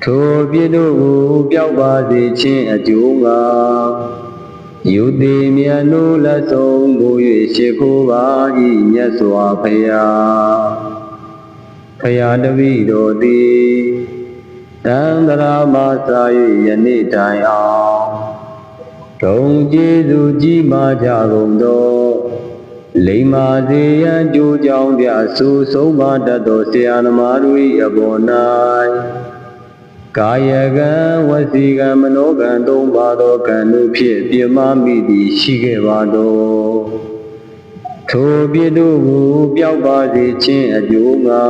ထိုပြစ်တို့ကိုပျောက်ပါစေခြင်းအကျိုးငါယူသည်မြတ်တို့လက်ဆုံးမူ၍ရှေခိုးပါ၏မြတ်စွာဘုရားဖရာတပည့်တော်သည်တန်တရာမှာစာ၍ယနေ့တိုင်အောင်ဂုဏ်ကျေးဇူးကြီးမားကြကုန်သောလိမ္မာစေရန်ကြိုးကြောင်းပြဆူဆုံးမတတ်သောဆရာသမားတို့၏အပေါ်၌ကာယကံဝစီကံမနောကံသုံးပါသောကံတို့ဖြင့်ပြမမိသည်ရှိခဲ့ပါသောထိုပြစ်တို့ကိုပျောက်ပါစေခြင်းအကျိုးငါ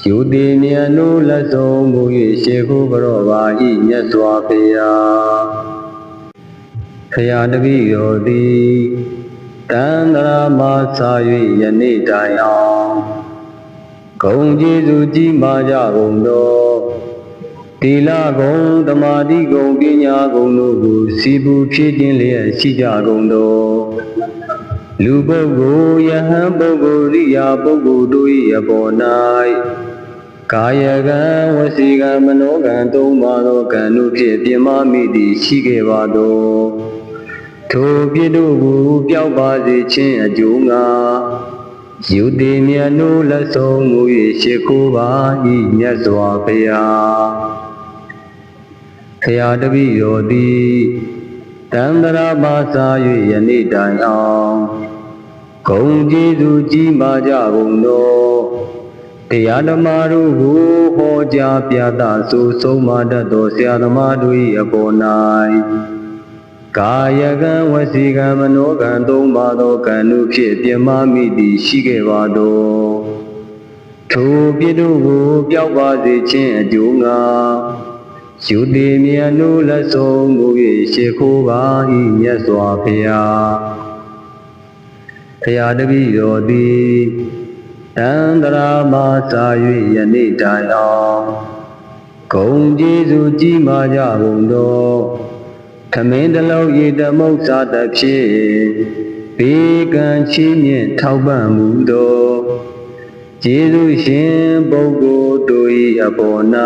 ယူသည်မြတ်တို့လက်ဆုံးမူ၍ရှေခိုးကြောပါ၏မြတ်စွာဘုရားဖရာတပည့်တော်သည်တန်တရာမှာစာ၍ယနေ့တိုင်အောင်ဂုဏ်ကျေးဇူးကြီးမားကြကုန်သောသီလဂုဏ်သမာဓိဂုဏ်ပညာဂုဏ်တို့ကိုစီပူဖြည့်ခြင်းလျက်ရှိကြကုန်သောလူပုဂ္ဂိုလ်ယဟန်ပုဂ္ဂိုလ်ရိယာပုဂ္ဂိုလ်တို့၏အပေါ်၌ကာယကံဝစီကံမနောကံသုံးပါသောကံတို့ဖြင့်ပြမမိသည်ရှိခဲ့ပါသောထိုပြစ်တို့ကိုပျောက်ပါစေခြင်းအကျိုးငါယူသည်မြတ်တို့လက်ဆုံးမူ၍ရှေခိုးပါ၏မြတ်စွာဘုရားဖရာတပည့်တော်သည်တန်တရာမှာစာ၍ယနေ့တိုင်အောင်ဂုဏ်ကျေးဇူးကြီးမားကြကုန်သောတရားဓမ္မတို့ကိုဟောကြားပြသဆိုဆုံးမတတ်သောဆရာသမားတို့၏အပေါ်၌ကာယကံဝစီကံမနောကံသုံးပါသောကံတို့ဖြင့်ပြမမိသည်ရှိခဲ့ပါသောထိုပြစ်တို့ကိုပျောက်ပါစေခြင်းအကျိုးငါယူသည်မြတ်တို့လက်ဆုံးမူ၍ရှေခိုးပါ၏မြတ်စွာဘုရားဖရာတပည့်တော်သည်တန်တရာမှာစာ၍ယနေ့တိုင်အောင်ဂုဏ်ကျေးဇူးကြီးမားကြကုန်သောခမင်းတလုံးရေတမုတ်စာတဖြင့်ဘေးကံချီးမြှင့်ထောက်ပံ့မှုသောကျေးဇူးရှင်ပုဂ္ဂိုလ်တို့၏အပေါ်၌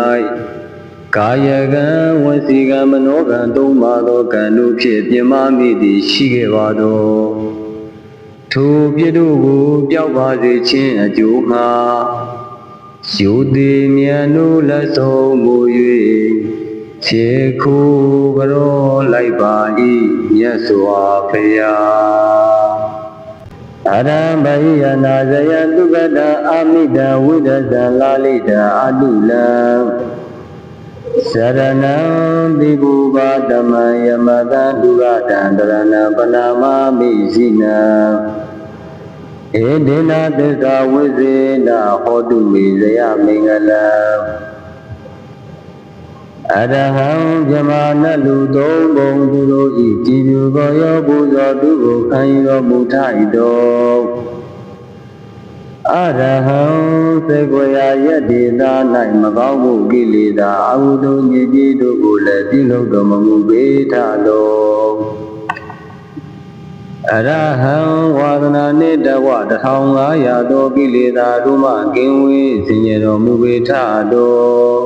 ကာယကံဝစီကံမနောကံသုံးပါသောကံတို့ဖြင့်ပြမမိသည်ရှိခဲ့ပါသောထိုပြစ်တို့ကိုပျောက်ပါစေခြင်းအကျိုးမှာယူသည်မြတ်တို့လက်ဆုံးမူ၍ခြေခိုးကြောလိုက်ပါ၏မြတ်စွာဘုရားအရံဘိယနာဇယတုကတအာမိတဝိဒဇံလာလိတအတုလံစရဏံတိဘူပါဓမ္မယမတံဒုရတံတရဏံပနာမမိစိနံဧဒေနသစ္စာဝိဇေနဟောတုဝိဇယမင်္ဂလံအရဟံဇမာနလူသုံးပုံသူတို့ဤကြည်သူကိုရောပူဇော်သူကိုခံယူတော်မူထိုက်တော်အရဟံသေကိုရာယတ္တိသာ၌မကောင်းမှုကိလေသာအဟုတုညစ်ကြေးတို့ကိုလည်းပြုလုပ်တော်မမူပေထတော်အရဟံဝါဒနာနှင့်တဝ1500သောကိလေသာတို့မှကင်းဝေးစင်ကြယ်တော်မူပေထတော်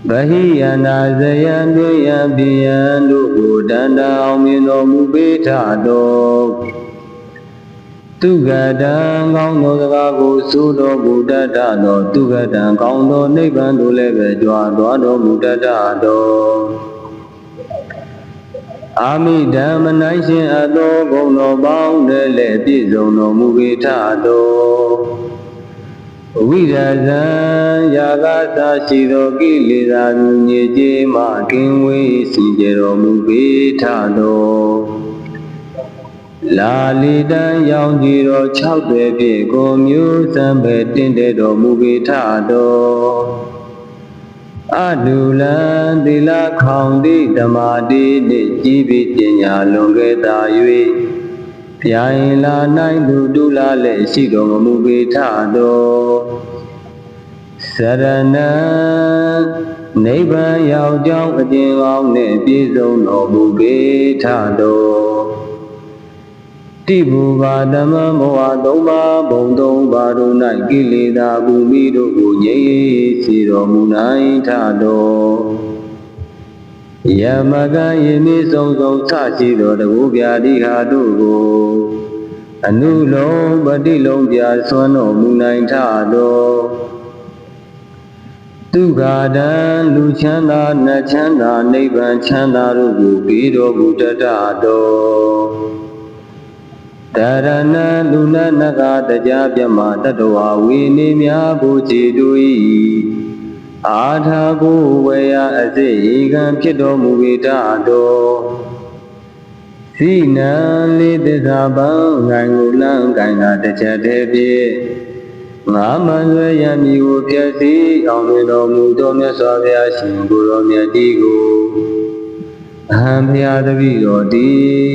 ဗဟိယနာဇယံတွင်ယံပိယံတို့ကိုတန်တအောင်မြင်တော်မူပေထတော်သူကတံကောင်းသောစကားကိုဆိုတော်မူတတ်သောသူကတံကောင်းသောနိဗ္ဗာန်သို့လည်းပဲကြွားသွားတော်မူတတ်တော် အာမိဓမ္မနိုင်ရှင်အသောဂုဏ်တော်ပေါင်းနဲ့လည်းပြည့်စုံတော်မူပေထသောဝိရဇံယာဂသာရှိသောကိလေသာညစ်ကြေးမှကင်းဝေးစီကြတော်မူပေထသောလာလီတန်ရောင်ကြည်တော်6သွဲဖြင့်ကိုမျိုးစံပဲတင့်တဲ့တော်မူပေထသောအဒုလံသီလခေါင်တိဓမ္မာတိနှင့်ကြီးပြီးပညာလွန်ခဲ့သာ၍ပြိုင်လာနိုင်သူဒုလာလည်းရှိတော်မူပေထသောစရဏံနိဗ္ဗာန်ရောက်ကြောင်းအကျဉ်းကောင်းနှင့်ပြည့်စုံတော်မူပေထသောတိဘူပါဓမ္မမောဟသုံးပါးဘုံသုံးပါးတို့၌ကိလေသာဘူမိတို့ကိုငြိမ်းစေတော်မူနိုင်ထသောယမကယိမိဆုံးဆုံးဆရှိတော်တကူပြာတိဟာတို့ကိုအနုလုံးပတိလုံးပြဆွမ်းတော်မူနိုင်ထသောဒုက္ခတံလူချမ်းသာနတ်ချမ်းသာနိဗ္ဗာန်ချမ်းသာတို့ကိုပြီးတော်မူတတ်သောတရဏလူနနကတရားပြမတတဝဝိနိမြဘုချေတို့၏အာထာကိုဝေယအစိဧကံဖြစ်တော်မူပေတသောစိနံလေးသစ္စာပံငိုင်ကိုလန်းကိုင်ကတစ်ချက်တည်းဖြင့်ငါမှန်ဆွေရမည်ကိုပြည့်စည်အောင်တွင်တော်မူသောမြတ်စွာဘုရားရှင်ကိုယ်တော်မြတ်ကြီးကိုအဟံဘုရားတပည့်တော်သည်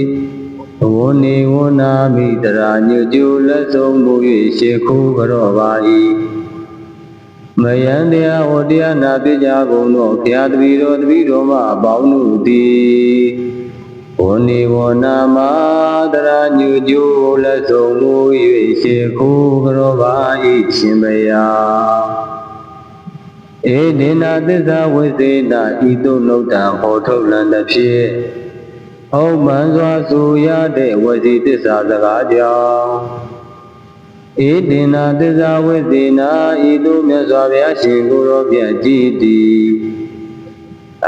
ဝနေဝနာမိတရာညွကျူလက်ဆုံးမူ၍ရှေခိုးကြောပါ၏မယံတရားဝတရားနာပြကြကုန်သောဘုရားတပည့်တော်မှအပေါင်းတို့သည်ဝနေဝနာမတရာညွကျူလက်ဆုံးမူ၍ရှေခိုးကြောပါ၏ရှင်ဘုရားဧဒေနာသစ္စာဝိသေနဤသို့နှုတ်တံဟောထုတ်လံသဖြင့်ဟုတ်မှန်စွာဆိုရတဲ့ဝစီသစ္စာစကားကြောင့်ဧဒေနာသစ္စာဝိသေနာဤသို့မြတ်စွာဘုရားရှင်ကိုယ်တော်မြတ်ကြီးသည်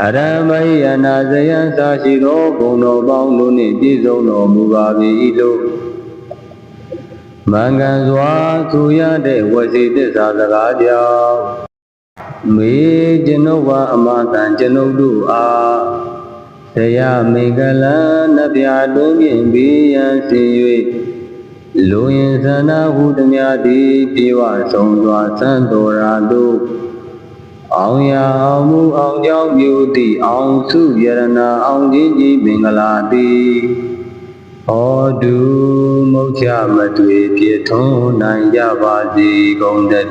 အရမယယနာဇယံစာရှိသောဘုံတော်ပေါင်းတို့နှင့်ပြည့်စုံတော်မူပါ၏လို့မင်္ဂန်စွာဆိုရတဲ့ဝစီသစ္စာစကားကြောင့်မေကျွန်ုပ်ဝအမတန်ကျွန်ုပ်တို့အားတရားမင်္ဂလံနဗျာတွင်ပြင်ဘီယံစီ၍လူရင်သနာဟုတမြသည်ပြေဝဆုံးစွာသံတော်ရာတို့အောင်ရအောင်မူအောင်ကြောင့်ပြုသည်အောင်စုယရနာအောင်ခြင်းကြီးမင်္ဂလာသည်ဟောတုမုတ်ချမတွေ့ဖြစ်ထွန်းနိုင်ကြပါစေကုန်တည်း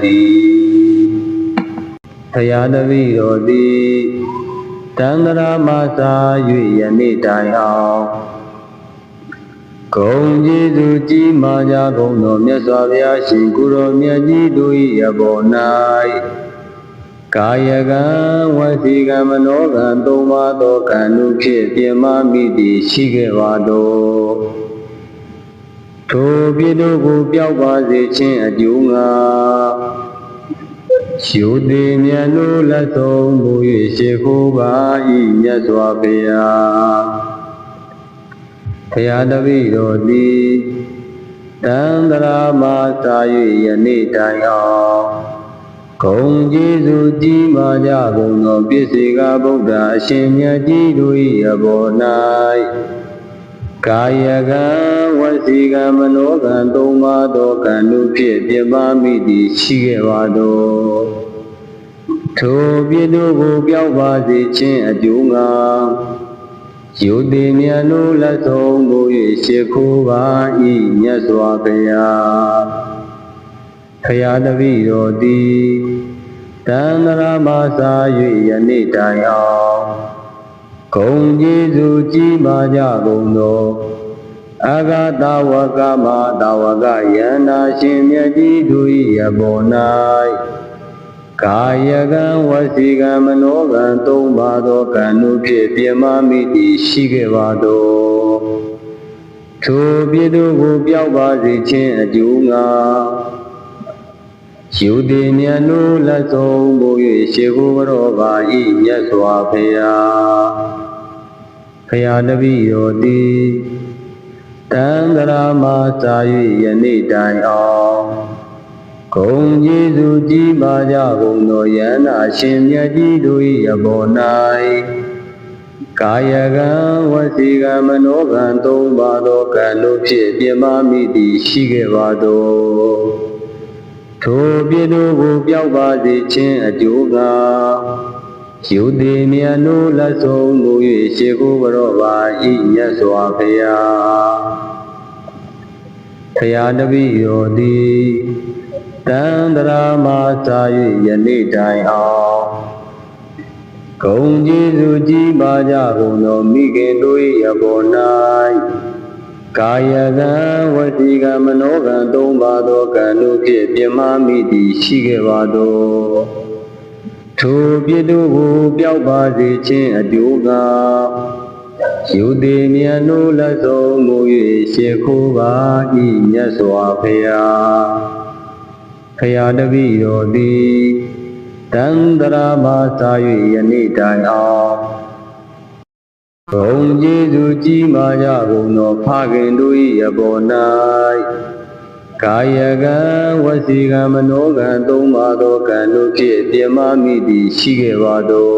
ဘုရားတပည့်တော်သည်တန္တရာမသာ၍ယနေ့တိုင်အောင်ဂုံကျေးဇူးကြီးမားကြကုန်သောမြတ်စွာဘုရားရှင်ကိုယ်တော်မြတ်ကြီးတို့၏အပေါ်၌ကာယကံဝစီကံမနောကံသုံးပါးသောကံတို့ဖြင့်ပြမမိသည်ရှိခဲ့ပါသောထိုပြည်တို့ကိုပျောက်ပါစေခြင်းအကျိုးငှာရှုသည်မြတ်လို့လက်ဆုံးမူ၍ရှေခိုးပါ၏မြတ်စွာဘုရားဘုရားတပည့်တော်သည်တန္တရာမသာ၍ယနေ့တိုင်အောင်ဂုံကျေးဇူးကြီးမားကြကုန်သောပြည့်စေကဗုဒ္ဓအရှင်မြတ်ကြီးတို့၏အပေါ်၌ကာယကံဝစီကံမနောကံသုံးပါးသောကံတို့ဖြင့်ပြမမိသည်ရှိခဲ့ပါသောထိုပြည်တို့ကိုပျောက်ပါစေခြင်းအကျိုးငှာယုတိမြတ်လို့လက်ဆုံးမူ၍ရှေခိုးပါ၏မြတ်စွာဘုရားဘုရားတပည့်တော်သည်တန္တရာမသာ၍ယနေ့တိုင်အောင်ဂုံကျေးဇူးကြီးမားကြကုန်သောအာဂတဝကမတာဝကယန္တာရှင်မြတ်ကြီးတို့၏အပေါ်၌ကာယကံဝစီကံမနောကံသုံးပါးသောကံတို့ဖြင့်ပြမမိသည်ရှိခဲ့ပါသောထိုပြည်တို့ကိုပျောက်ပါစေခြင်းအကျိုးငှာယုတိမြတ်လို့လက်ဆုံးမူ၍ရှေခိုးကြောပါ၏မြတ်စွာဘုရား ဖရာတပည့်တော်သည်တန်တရာမှာစာ၍ယနေ့တိုင်အောင်ဂုံကျေးဇူးကြီးပါကြကုန်သောယန္တာရှင်မြတ်ကြီးတို့၏အပေါ်၌ကာယကံဝစီကံမနောကံသုံးပါသောကံတို့ဖြင့်ပြမမိသည်ရှိခဲ့ပါသောထိုပြည့်တို့ကိုပျောက်ပါစေခြင်းအကျိုးကယုတိမြတ်နိုးလက်ဆုံးမူ၍ရှေကိုဘရောပါဤမြတ်စွာဘုရားဖရာတပည့်တော်သည်တန်တရာမှာစာ၍ယနေ့တိုင်အောင်ဂုံကျေးဇူးကြီးပါကြကုန်သောမိခင်တို့၏အပေါ်၌ကာယကံဝစီကံမနောကံသုံးပါသောကံတို့ဖြင့်ပြမမိသည်ရှိခဲ့ပါသောထိုပြည့်တို့ကိုပျောက်ပါစေခြင်းအကျိုးကယုတိမြတ်နိုးလက်ဆုံးမူ၍ရှေခိုးပါဤမြတ်စွာဘုရားဖရာတပည့်တော်သည်တန်တရာမှာစာ၍ယနေ့တိုင်အောင်ဂုံကျေးဇူးကြီးမာကြကုန်သောဖခင်တို့၏အပေါ်၌ကာယကံဝစီကံမနောကံသုံးပါသောကံတို့ဖြင့်ပြမမိသည်ရှိခဲ့ပါသော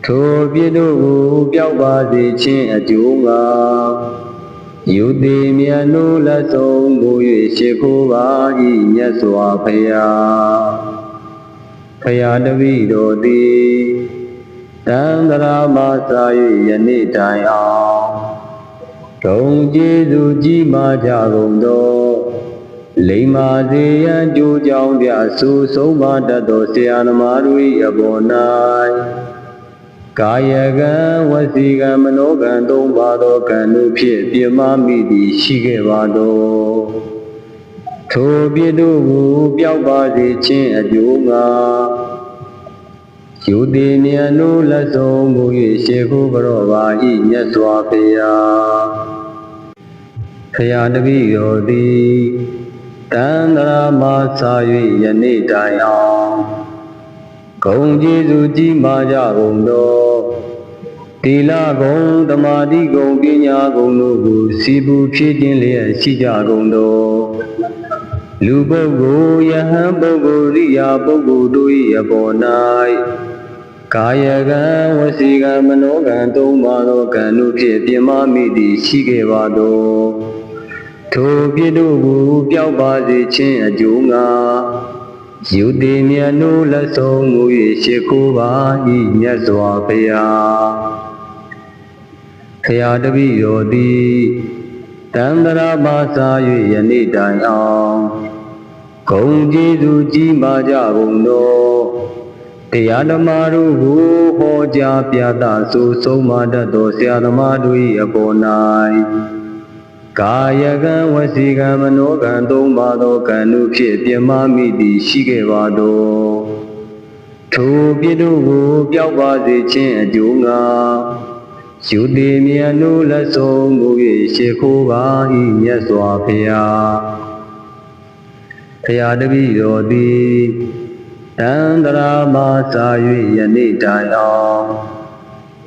ထိုပြည့်တို့ကိုပျောက်ပါစေခြင်းအကျိုးကယုတိမြတ်နိုးလက်ဆုံးမူ၍ရှေခိုးပါဤမြတ်စွာဘုရားဖရာတပည့်တော်သည်တန်တရာမှာစာ၍ယနေ့တိုင်အောင်ဂုံကျေးဇူးကြီးမာကြကုန်သောလိမ္မာစေရန်ကြိုးကြောင်းပြဆူဆုံးမတတ်သောဆရာသမားတို့၏အပေါ်၌ကာယကံဝစီကံမနောကံသုံးပါသောကံတို့ဖြင့်ပြမမိသည်ရှိခဲ့ပါသောထိုပြည့်တို့ကိုပျောက်ပါစေခြင်းအကျိုးကယုတိမြတ်နိုးလက်ဆုံးမူ၍ရှေခိုးဘရောပါဤမြတ်စွာဘုရားဖရာတပည့်တော်သည်တန်တရာမှာစာ၍ယနေ့တိုင်အောင်ဂုံကျေးဇူးကြီးမာကြကုန်သောတိလဂုံသမာဓိဂုံပညာဂုံတို့ကိုစီပူဖြည့်ခြင်းလျက်ရှိကြကုန်သောလူပုဂ္ဂိုလ်ယဟန်ပုဂ္ဂိုလ်ရိယာပုဂ္ဂိုလ်တို့၏အပေါ်၌ကာယကံဝစီကံမနောကံသုံးပါသောကံတို့ဖြင့်ပြမမိသည်ရှိခဲ့ပါသောထိုပြည့်တို့ကိုပျောက်ပါစေခြင်းအကျိုးငါယုတိမြတ်နိုးလက်ဆုံးမူ၍ရှေခိုးပါဤမြတ်စွာဘုရားဖရာတပည့်တော်သည်တန်တရာမှာစာ၍ယနေ့တိုင်အောင်ဂုံကျေးဇူးကြီးမာကြကုန်သောတရားဓမ္မတို့ကိုဟောကြားပြသဆိုဆုံးမတတ်သောဆရာသမားတို့၏အပေါ်၌ကာယကံဝစီကံမနောကံသုံးပါသောကံတို့ဖြင့်ပြမမိသည်ရှိခဲ့ပါသောထိုပြည့်တို့ကိုပျောက်ပါစေခြင်းအကျိုးငါယုတိမြတ်နိုးလက်ဆုံးမူ၍ရှေခိုးပါဤမြတ်စွာဘုရားဖရာတပည့်တော်သည်တန်တရာမှာစာ၍ယနေ့တိုင်အောင်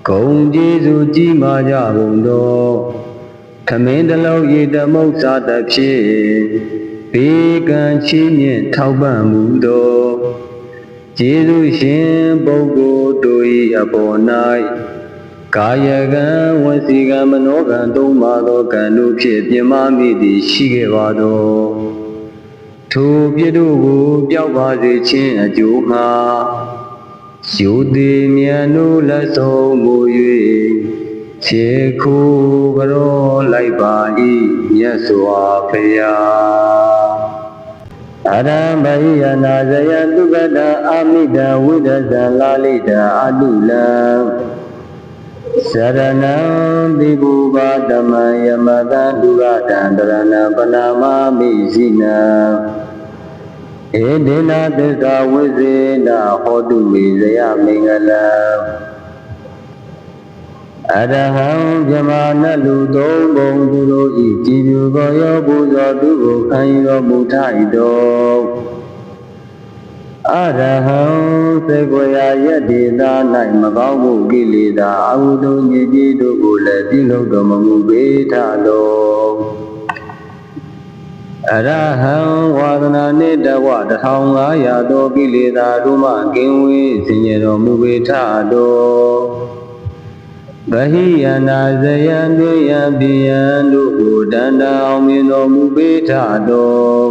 ဂုံကျေးဇူးကြီးမာကြကုန်သောခမင်းတလုံးရေတမုတ်စာတဖြစ်ဘေးကံချီးမြှင့်ထောက်ပံ့မှုသောကျေးဇူးရှင်ပုဂ္ဂိုလ်တို့၏အပေါ်၌ကာယကံဝစီကံမနောကံသုံးပါသောကံတို့ဖြင့်ပြမမိသည်ရှိခဲ့ပါသောထိုပြည့်တို့ကိုပျောက်ပါစေခြင်းအကျိုးမှာယုတိမြတ်နိုးလက်ဆုံးမူ၍ခြေခိုးဘရောလိုက်ပါဤမြတ်စွာဘုရားအရံဘိယနာဇယသုကတအာမိတဝိဒဇံလာလိတအတုလံစရဏံတိဘူပါဓမ္မယမတံဒုရတံတရဏံပနာမမိဇိနံဧဒေနသစ္စာဝိဇေနဟောတုမေဇယမင်္ဂလံအရဟံဇမာနလူသုံးဘုံသူတို့ဤကြည်ပြုသောရောပူဇော်သူကိုခံယူတော်မူထိုက်တော် အရဟံစေကွရာယတ္တိသာ၌မကောင်းမှုကိလေသာအဟုတုညစ်ကြေးတို့ကိုလည်းပြုလုပ်တော်မမူပေထတော်အရဟံဝါဒနာနှင့်တဝ1500သောကိလေသာတို့မှကင်းဝေးစင်ကြယ်တော်မူပေထတော်ဗဟိယနာဇယံတွေ့ယံပိယံတို့ကိုတန်တအောင်မြင်တော်မူပေထတော်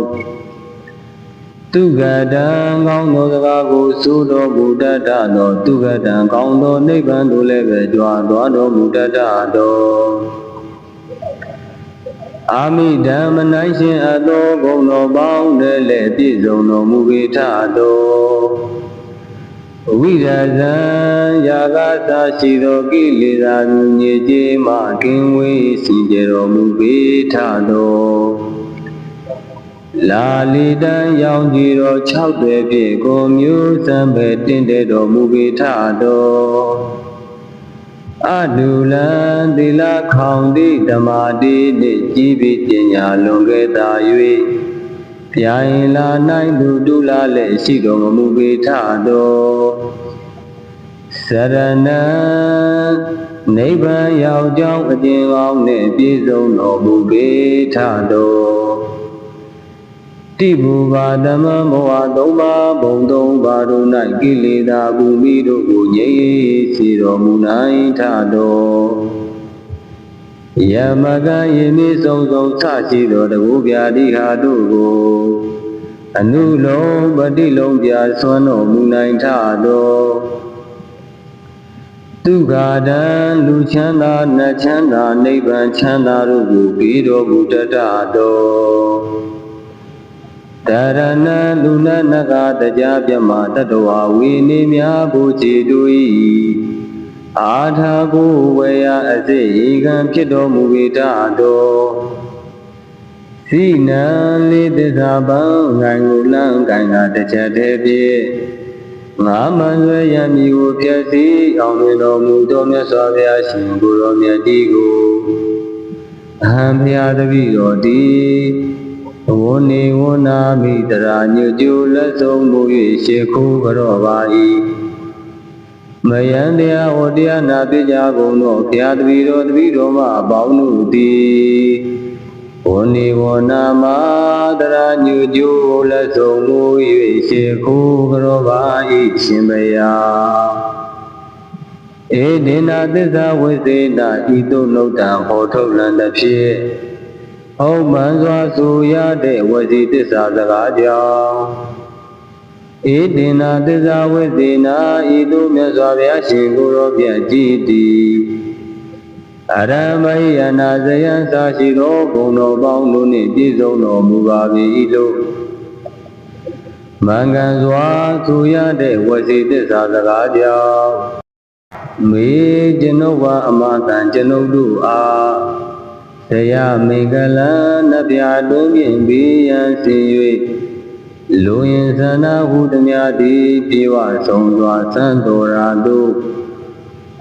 သူကတံကောင်းသောစကားကိုဆိုတော်မူတတ်သောသူကတံကောင်းသောနိဗ္ဗာန်သို့လည်းပဲကြွားသွားတော်မူတတ်တော်အာမိဓမ္မ၌ရှင်အသောဂုဏ်တော်ပေါင်းနဲ့လည်းပြည့်စုံတော်မူပေထတော်ဝိရဇံယာဂသာရှိသောကိလေသာညစ်ကြေးမှကင်းဝေးစင်ကြယ်တော်မူပေထတော်လာလီတန်ရောင်ကြီးတော်6တွယ်ဖြင့်ကိုမျိုးစံပဲတင့်တဲ့တော်မူပေထတော်အဒုလံသီလခေါင်တိဓမ္မာတိနှင့်ကြီးပြီးပညာလွန်ခဲ့သာ၍ပြိုင်လာနိုင်သူဒုလာလည်းရှိတော်မူပေထတော်စရဏံနိဗ္ဗာန်ရောက်ကြောင်းအကျဉ်းကောင်းနှင့်ပြည့်စုံတော်မူပေထတော်တိဘူပါဓမ္မမောဟ3ပါးဘုံ3ပါးတို့၌ကိလေသာဘူမိတို့ကိုငြိမ်းစေတော်မူနိုင်ထတော်ယမကယိမိဆုံးဆုံးဆရှိတော်တကူပြာတိဟာတို့ကိုအနုလုံးပฏิလုံးပြဆွမ်းတော်မူနိုင်ထတော်ဒုက္ခတံလူချမ်းသာနတ်ချမ်းသာနိဗ္ဗာန်ချမ်းသာတို့ကိုပြီးတော်မူတတ်တော်တရဏလူနနကတရားပြမတတဝဝိနေမြဘုချေတို့၏အာထာကိုဝေယအစိဧကံဖြစ်တော်မူပေတတော်စိနံလေးသစ္စာပံငိုင်ကိုလန်းကိုင်ကတစ်ချက်တည်းဖြင့်ငါမှန်ဆွေရမည်ကိုဖြည့်စည်းအောင်တွင်တော်မူသောမြတ်စွာဘုရားရှင်ကိုယ်တော်မြတ်ကြီးကိုအဟံဘုရားတပည့်တော်သည်ဝနေဝနာမိတရာညွကျူလက်ဆုံးမူ၍ရှေခိုးကြောပါ၏မယံတရားဝတရားနာပြကြကုန်သောဘုရားတပည့်တော်မှအပေါင်းတို့သည်ဝနေဝနာမတရာညွကျူလက်ဆုံးမူ၍ရှေခိုးကြောပါ၏ရှင်ဘုရားဧဒေနာသစ္စာဝိသေနဤသို့နှုတ်တံဟောထုတ်လံသဖြင့်ဟုတ်မှန်စွာဆိုရတဲ့ဝစီသစ္စာစကားကြောင့်ဧဒေနာသစ္စာဝိသေနာဤသို့မြတ်စွာဘုရားရှင်ကိုယ်တော်မြတ်ကြီးသည်အရမယယနာဇယံသာရှိသောဘုံတော်ပေါင်းတို့နှင့်ပြည့်စုံတော်မူပါ၏လို့မင်္ဂန်စွာဆိုရတဲ့ဝစီသစ္စာစကားကြောင့်မေကျွန်ုပ်ဝအမတန်ကျွန်ုပ်တို့အားတရားမေကလံနဗျာတွင်ပြင်ဘီယံစီ၍လူရင်သနာဟုတမြသည်ပြေဝဆုံးစွာစံတော်ရာတို့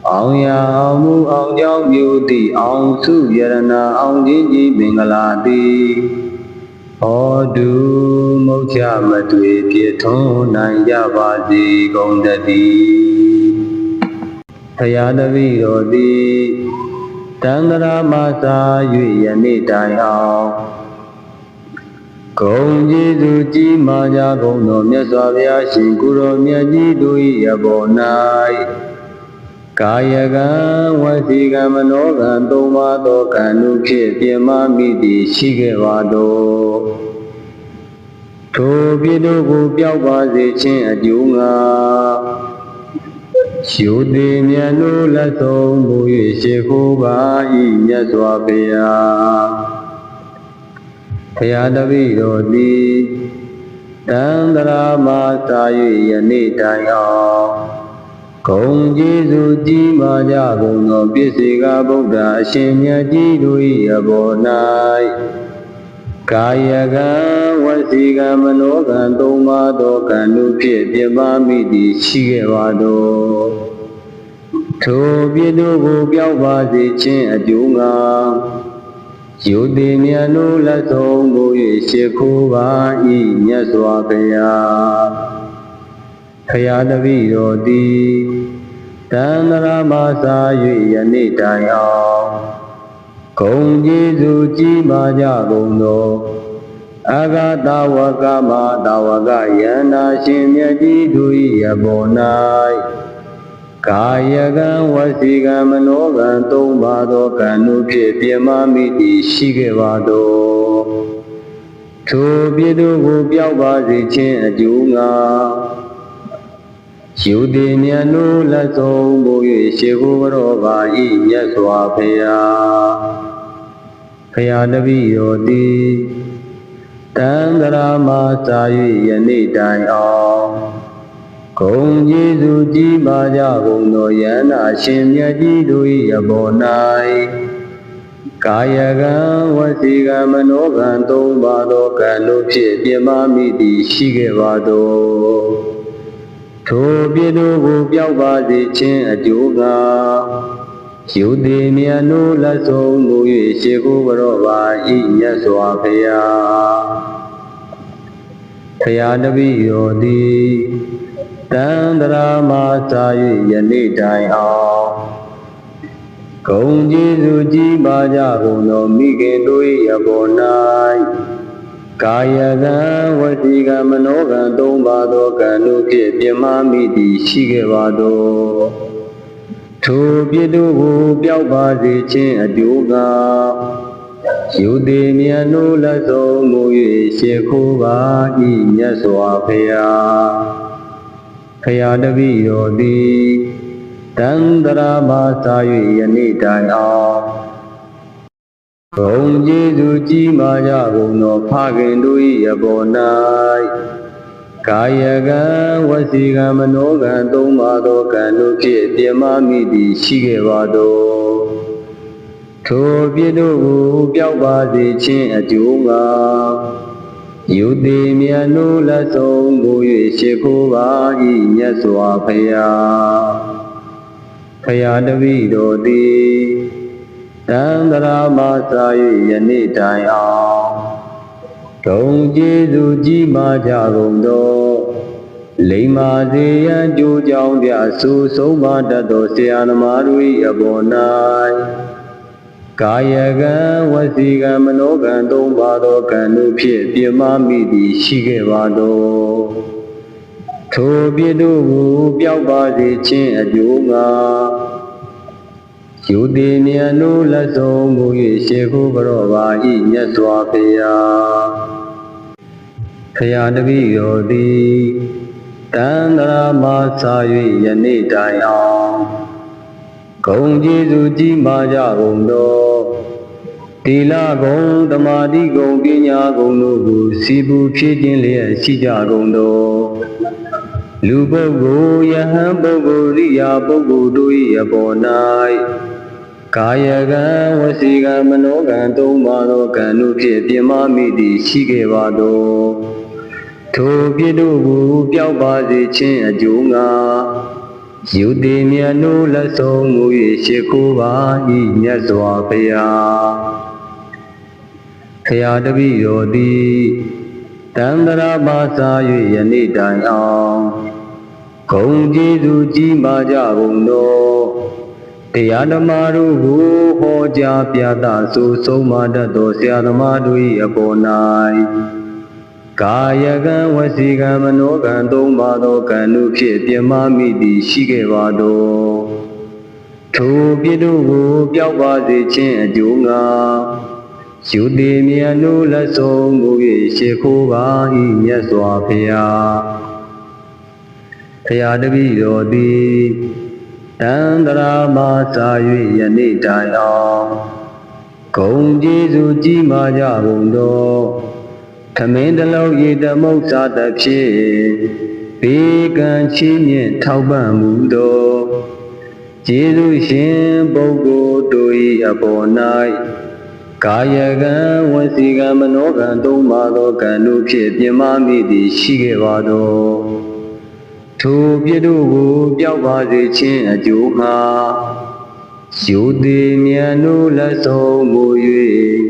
အောင်ရအောင်မူအောင်ကြောင့်ပြုသည်အောင်စုယရနာအောင်ခြင်းကြီးမင်္ဂလာသည်ဟောတုမုတ်ချမတွေ့ပြထွန်းနိုင်ကြပါစေကုန်တည်းဘုရားတပည့်တော်သည်တန္တရာမသာ၍ယနေ့တိုင်အောင်ဂုံကျေးဇူးကြီးမားကြကုန်သောမြတ်စွာဘုရားရှင်ကိုယ်တော်မြတ်ကြီးတို့၏အပေါ်၌ကာယကံဝစီကံမနောကံသုံးပါးသောကံတို့ဖြင့်ပြမမိသည်ရှိခဲ့ပါတော့ထိုပြည်တို့ကိုပျောက်ပါစေခြင်းအကျိုးငှာရှုသည်မြတ်တို့လက်ဆုံးမူ၍ရှိခိုးပါ၏မြတ်စွာဘုရားဘုရားတပည့်တော်သည်တန္တရာမသာ၍ယနေ့တိုင်အောင်ဂုံကျေးဇူးကြီးမားကြကုန်သောပြည့်စေကဗုဒ္ဓအရှင်မြတ်ကြီးတို့၏အပေါ်၌ကာယကံဝစီကံမနောကံသုံးပါးသောကံတို့ဖြင့်ပြမမိသည်ရှိခဲ့ပါတော့ထိုပြည်တို့ကိုပျောက်ပါစေခြင်းအကျိုးငှာယုတိမြတ်တို့လက်ဆုံးမူ၍ရှိခိုးပါ၏မြတ်စွာဘုရား ဖရာတပည့်တော်သည်တန်တရာမှာစာ၍ယနေ့တိုင်အောင်ဂုဏ်ကျေးဇူးကြီးမာကြကုန်သောအဂတဝကမတဝကယန္တာရှင်မြတ်ကြီးတို့၏အပေါ်၌ကာယကံဝစီကံမနောကံသုံးပါသောကံတို့ဖြင့်ပြမမိသည်ရှိခဲ့ပါသောထိုပြည်တို့ကိုပျောက်ပါစေခြင်းအကျိုးငှာယူသည်မြတ်နိုးလက်ဆုံးပို့၍ရှေကိုတော်ပါ၏မြတ်စွာဘုရားဖရာတပည့်တော်သည်တန်တရာမှာစာ၍ယနေ့တိုင်အောင်ဂုဏ်ကျေးဇူးကြီးမာကြကုန်သောယန္တာရှင်မြတ်ကြီးတို့၏အပေါ်၌ကာယကံဝစီကံမနောကံသုံးပါသောကံတို့ဖြင့်ပြမမိသည်ရှိခဲ့ပါသောထိုပြည်တို့ကိုပျောက်ပါစေခြင်းအကျိုးငှာယူသည်မြတ်နိုးလက်ဆုံးမူ၍ရှေကိုတော်ပါ၏မြတ်စွာဘုရားဖရာတပည့်တော်သည်တန်တရာမှာစာ၍ယနေ့တိုင်အောင်ဂုဏ်ကျေးဇူးကြီးမာကြကုန်သောမိခင်တို့၏အပေါ်၌ကာယကံဝစီကံမနောကံသုံးပါသောကံတို့ဖြင့်ပြမမိသည်ရှိခဲ့ပါသောထိုပြည်တို့ကိုပျောက်ပါစေခြင်းအကျိုးငှာယူသည်မြတ်နိုးလက်ဆုံးမူ၍ရှေခိုးပါ၏မြတ်စွာဘုရားဖရာတပည့်တော်သည်တန်တရာမှာစာ၍ယနေ့တိုင်အောင်ဂုဏ်ကျေးဇူးကြီးမာကြကုန်သောဖခင်တို့၏အပေါ်၌ကာယကံဝစီကံမနောကံသုံးပါသောကံတို့ဖြင့်ပြမမိသည်ရှိခဲ့ပါသောထိုပြည်တို့ကိုပျောက်ပါစေခြင်းအကျိုးငှာယူသည်မြတ်နိုးလက်ဆုံးမူ၍ရှေခိုးပါ၏မြတ်စွာဘုရားဖရာတပည့်တော်သည်တန်တရာမှာစာ၍ယနေ့တိုင်အောင်ဂုဏ်ကျေးဇူးကြီးမာကြကုန်သောလိမ္မာစေရန်ကြိုးကြောင်းပြဆူဆုံးမတတ်သောဆရာသမားတို့၏အပေါ်၌ကာယကံဝစီကံမနောကံသုံးပါသောကံတို့ဖြင့်ပြမမိသည်ရှိခဲ့ပါသောထိုပြည်တို့ကိုပျောက်ပါစေခြင်းအကျိုးငှာယူသည်မြတ်နိုးလက်ဆုံးမူ၍ရှေခိုးတော်ပါ၏မြတ်စွာဘုရားဖရာတပည့်တော်သည်တန်တရာမှာစာ၍ယနေ့တိုင်အောင်ဂုဏ်ကျေးဇူးကြီးမာကြကုန်သောသီလဂုဏ်သမာဓိဂုဏ်ပညာဂုဏ်တို့ကိုစီပူဖြည့်ခြင်းလျက်ရှိကြကုန်သောလူပုဂ္ဂိုလ်ယဟန်ပုဂ္ဂိုလ်ရိယာပုဂ္ဂိုလ်တို့၏အပေါ်၌ကာယကံဝစီကံမနောကံသုံးပါသောကံတို့ဖြင့်ပြမမိသည်ရှိခဲ့ပါသောထိုပြည်တို့ကိုပျောက်ပါစေခြင်းအကျိုးငှာယူသည်မြတ်နိုးလက်ဆုံးမူ၍ရှေခိုးပါ၏မြတ်စွာဘုရားဖရာတပည့်တော်သည်တန်တရာမှာစာ၍ယနေ့တိုင်အောင်ဂုဏ်ကျေးဇူးကြီးမာကြကုန်သောတရားဓမ္မတို့ကိုဟောကြားပြသဆိုဆုံးမတတ်သောဆရာသမားတို့၏အပေါ်၌ကာယကံဝစီကံမနောကံသုံးပါသောကံတို့ဖြင့်ပြမမိသည်ရှိခဲ့ပါသောထိုပြည်တို့ကိုပျောက်ပါစေခြင်းအကျိုးငှာယူသည်မြတ်နိုးလက်ဆုံးမူ၍ရှေခိုးပါ၏မြတ်စွာဘုရားဖရာတပည့်တော်သည်တန်တရာမှာစာ၍ယနေ့တိုင်အောင်ဂုဏ်ကျေးဇူးကြီးမာကြကုန်သောခမင်းတလုံးရေတမုတ်စာတဖြင့်ဘေးကံချီးမြှင့်ထောက်ပံ့မှုသောကျေးဇူးရှင်ပုဂ္ဂိုလ်တို့၏အပေါ်၌ကာယကံဝစီကံမနောကံသုံးပါသောကံတို့ဖြင့်ပြမမိသည်ရှိခဲ့ပါသောထိုပြည်တို့ကိုပျောက်ပါစေခြင်းအကျိုးငှာယူသည်မြတ်နိုးလက်ဆုံးမူ၍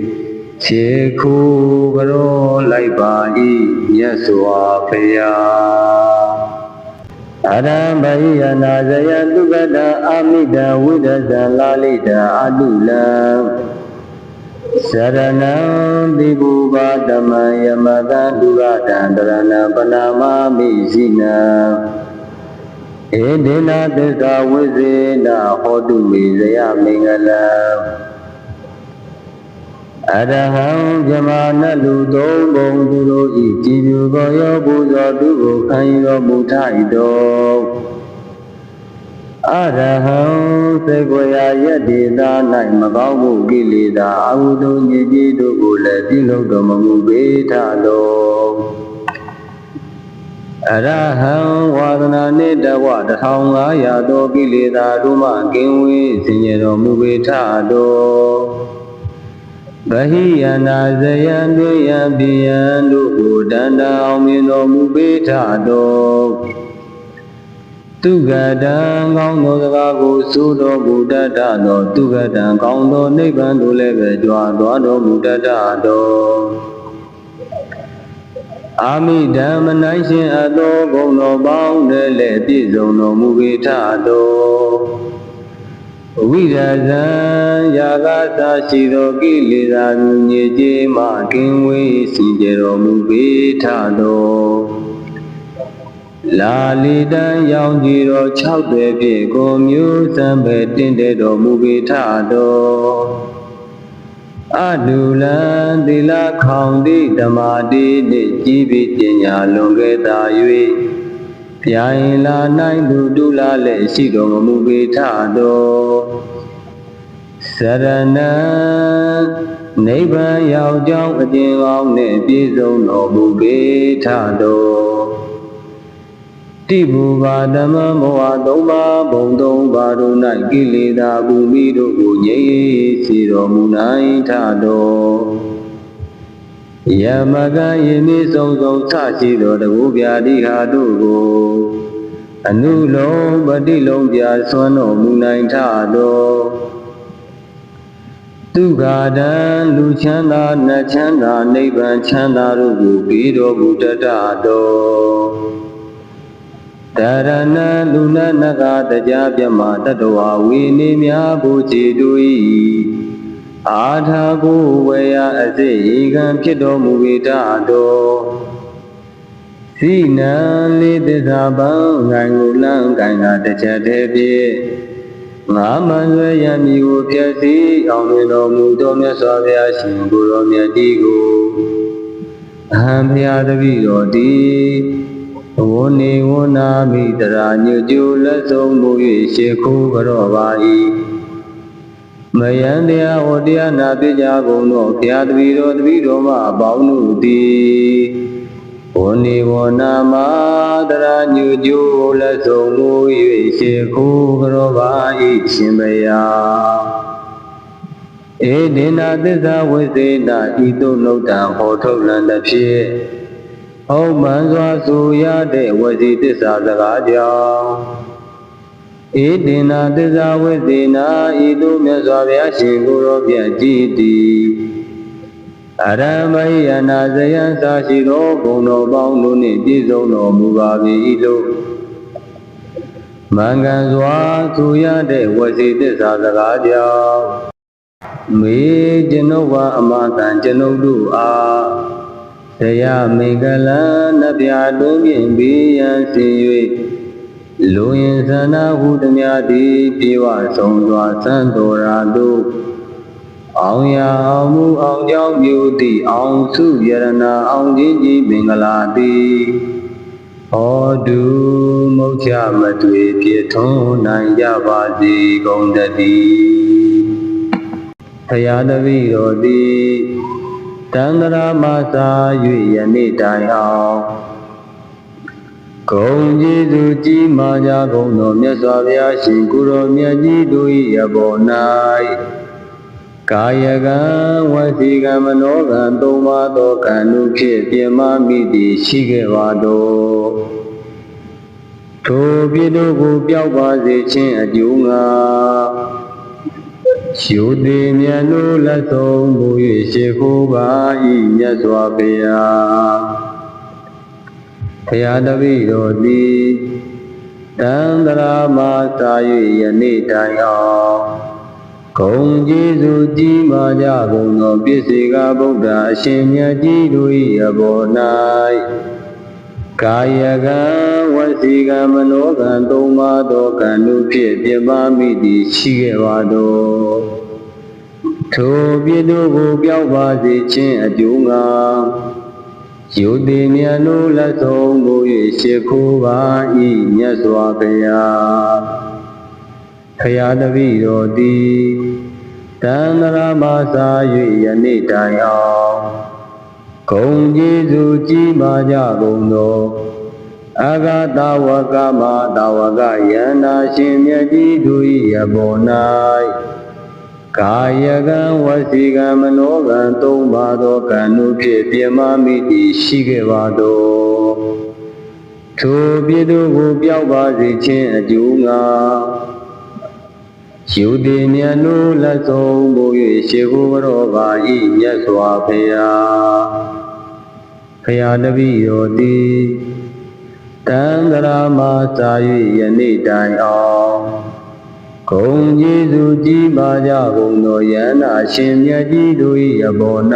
ခြေခိုးကြောလိုက်ပါ၏မြတ်စွာဘုရား အရံဘိယနာဇယသုကတအာမိတဝိဒဇလာလိတအတုလံစရဏံတိဘူပါဓမ္မယမတံဒုရတံတရဏံပနာမမိစိနံဧဒေနသစ္စာဝိစေနဟောတုမေဇယမင်္ဂလံအရဟံဇမာနလူသုံးဘုံသူတို့ဤကြည်ပြုသောရောပူဇော်သူကိုခံယူတော်မူထ၏တော်အရဟံစေကွေရာယတ္တိသာ၌မကောင်းမှုကိလေသာအဟုတုညစ်ကြေးတို့ကိုလည်းပြုလုပ်တော်မမူပေထတော်အရဟံဝါဒနာနှင့်တဝ1500သောကိလေသာတို့မှကင်းဝေးစင်ကြယ်တော်မူပေထတော်ဗဟိယနာဇယံတွေ့ယံပိယံတို့ကိုတန်တအောင်မြင်တော်မူပေထတော်သူကတံကောင်းသောစကားကိုဆိုတော်မူတတ်သောသူကတံကောင်းသောနိဗ္ဗာန်သို့လည်းပဲကြွားသွားတော်မူတတ်တော်အာမိဓမ္မနိုင်ရှင်အသောဂုဏ်တော်ပေါင်းလည်းပြည့်စုံတော်မူပေထတော်ဝိရဇံယာဂသာရှိသောကိလေသာညစ်ကြေးမှကင်းဝေးစင်ကြယ်တော်မူပေထတော်လာလီတံရောင်ကြည်တော်6သွဲဖြင့်ကိုမျိုးစံပဲတင့်တဲ့တော်မူပေထတော်အဒုလံသီလခေါင်တိဓမ္မာတိနှင့်ကြီးပြီးပညာလွန်ခဲ့သာ၍ပြိုင်လာနိုင်သူဒုလာလည်းရှိတော်မူပေထတော်စရဏံနိဗ္ဗာန်ရောက်ကြောင်းအကျဉ်းကောင်းနှင့်ပြည့်စုံတော်မူပေထတော်တိဘူပါဓမ္မမောဟ3ပါးဘုံ3ပါးတို့၌ကိလေသာဘူမိတို့ကိုငြိမ်းစေတော်မူနိုင်ထတော်ယမကယင်းဤဆုံးဆုံးဆရှိတော်တကူပြာတိဟာတို့ကိုအနုလုံးပฏิလုံးပြဆွမ်းတော်မူနိုင်ထတော်သူဃာတံလူချမ်းသာနတ်ချမ်းသာနိဗ္ဗာန်ချမ်းသာတို့ကိုပြီးတော်မူတတ်တော်တရဏလူနနဂတရားပြမတတဝဝိနေမြဘုချေတို့၏အာထာဘုဝေယအစိဧကံဖြစ်တော်မူပေတတော်စိနံလေးသစ္စာပံငိုင်ကိုလန်းကိုင်တာတစ်ချက်တည်းဖြင့်ငါမှန်ဆွေရမည်ကိုဖြည့်စည်အောင်မြင်တော်မူသောမြတ်စွာဘုရားရှင်ကိုယ်တော်မြတ်ကြီးကိုအဟံဘုရားတပည့်တော်သည်ဝနေဝနာမိတရာညွကျူလက်ဆုံးမူ၍ရှေခိုးကြောပါ၏မယံတရားဟောတရားနာပြကြကုန်သောဘုရားတပည့်တော်မှအပေါင်းတို့သည်ဝနေဝနာမတရာညွကျူလက်ဆုံးမူ၍ရှေခိုးကြောပါ၏ရှင်ဘုရားဧဒေနသစ္စာဝိစေနဤသို့နှုတ်တံဟောထုတ်လံသဖြင့်ဟုတ်မှန်စွာဆိုရတဲ့ဝစီသစ္စာစကားကြောင့်ဧဒေနသစ္စာဝိသေနဤသို့မြတ်စွာဘုရားရှင်ကိုယ်တော်မြတ်ကြီးသည်အရမယနာဇယံသာရှိသောဘုံတော်ပေါင်းတို့နှင့်ပြည့်စုံတော်မူပါ၏လို့မင်္ဂန်စွာဆိုရတဲ့ဝစီသစ္စာစကားကြောင့်မေကျွန်ုပ်ဝအမတန်ကျွန်ုပ်တို့အားဇယမင်္ဂလံနဗျာတွင်ဖြင့်ဘေးရန်စေ၍လူရင်သနာဟုသမျှသည်ပြေဝဆုံးစွာစံတော်ရာတို့အောင်ရအောင်မူအောင်ကြောင့်ပြုသည့်အောင်စုယရဏအောင်ခြင်းကြီးမင်္ဂလာသည်ဟောတုမုတ်ချမတွေ့ဖြစ်ထွန်းနိုင်ကြပါစေကုန်တည်းဘုရားတပည့်တော်သည်တန္တရာမသာ၍ယနေ့တိုင်အောင်ဂုဏ်ကျေးဇူးကြီးမားကြကုန်သောမြတ်စွာဘုရားရှင်ကိုယ်တော်မြတ်ကြီးတို့၏အပေါ်၌ကာယကံဝစီကံမနောကံသုံးပါးသောကံတို့ဖြင့်ပြမမိသည်ရှိခဲ့ပါတော့ထိုပြည်တို့ကိုပျောက်ပါစေခြင်းအကျိုးငှာရှုသည်မြတ်တို့လက်ဆုံးမူ၍ရှိခိုးပါ၏မြတ်စွာဘုရားဘုရားတပည့်တော်သည် တန္တရာမှာသာ၍ယနေ့တိုင်အောင်ဂုဏ်ကျေးဇူးကြီးမားကြကုန်သောပြည့်စေကဗုဒ္ဓအရှင်မြတ်ကြီးတို့၏အပေါ်၌ကာယကံဝစီကံမနောကံသုံးပါးသောကံတို့ဖြင့်ပြမမိသည်ရှိခဲ့ပါသောထိုပြည့်တို့ကိုပြောက်ပါစေခြင်းအကျိုးငှာယုတိမြတ်တို့လက်ဆုံးမူ၍ရှိခိုးပါ၏မြတ်စွာဘုရားဖရာတပည့်တော်သည်တန္တရာမှာသာ၍ယနေ့တိုင်အောင်ဂုဏ်ကျေးဇူးကြီးမားကြကုန်သောအဂတဝကမတဝကယန္တာရှင်မြတ်ကြီးတို့၏အပေါ်၌ကာယကံဝစီကံမနောကံသုံးပါးသောကံတို့ဖြင့်ပြမမိသည်ရှိခဲ့ပါသောထိုပြည့်တို့ကိုပြောက်ပါစေခြင်းအကျိုးငှာယုတိမြတ်တို့လက်ဆုံးမူ၍ရှိခိုးတော်ပါ၏မြတ်စွာဘုရားဖရာတပည့်တော်သည်တန္တရာမှာသာ၍ယနေ့တိုင်အောင်ဂုဏ်ကျေးဇူးကြီးမားကြကုန်သောယန္တာရှင်မြတ်ကြီးတို့၏အပေါ်၌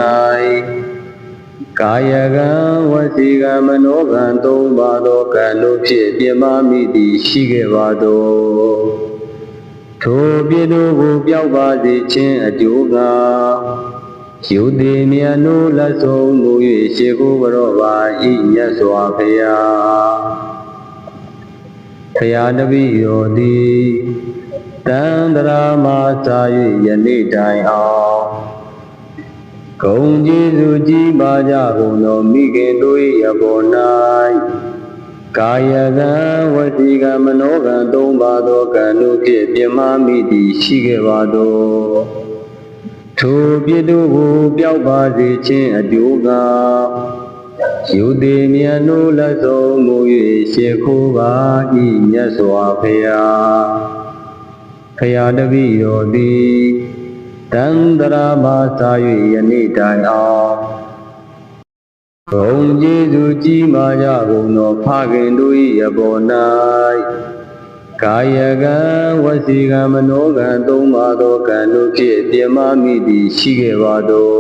ကာယကံဝစီကံမနောကံသုံးပါးသောကံတို့ဖြင့်ပြမမိသည်ရှိခဲ့ပါသောထိုပြည့်တို့ကိုပြောက်ပါစေခြင်းအကျိုးငှာယုတိမြတ်တို့လက်ဆုံးမူ၍ရှိခိုးတော်ပါ၏မြတ်စွာဘုရားဖရာတပည့်တော်သည်တန္တရာမှာသာ၍ယနေ့တိုင်အောင်ဂုဏ်ကျေးဇူးကြီးမားကြကုန်သောမိခင်တို့၏အပေါ်၌ကာယကံဝစီကံမနောကံသုံးပါးသောကံတို့ဖြင့်ပြမမိသည်ရှိခဲ့ပါသောထိုပြည့်တို့ကိုပြောက်ပါစေခြင်းအကျိုးငှာယုတိမြတ်တို့လက်ဆုံးမူ၍ရှိခိုးပါ၏မြတ်စွာဘုရားဖရာတပည့်တော်သည်တန္တရာမှာသာ၍ယနေ့တိုင်အောင်ဂုဏ်ကျေးဇူးကြီးမားကြကုန်သောဖခင်တို့၏အပေါ်၌ကာယကံဝစီကံမနောကံသုံးပါးသောကံတို့ဖြင့်ပြမမိသည်ရှိခဲ့ပါသော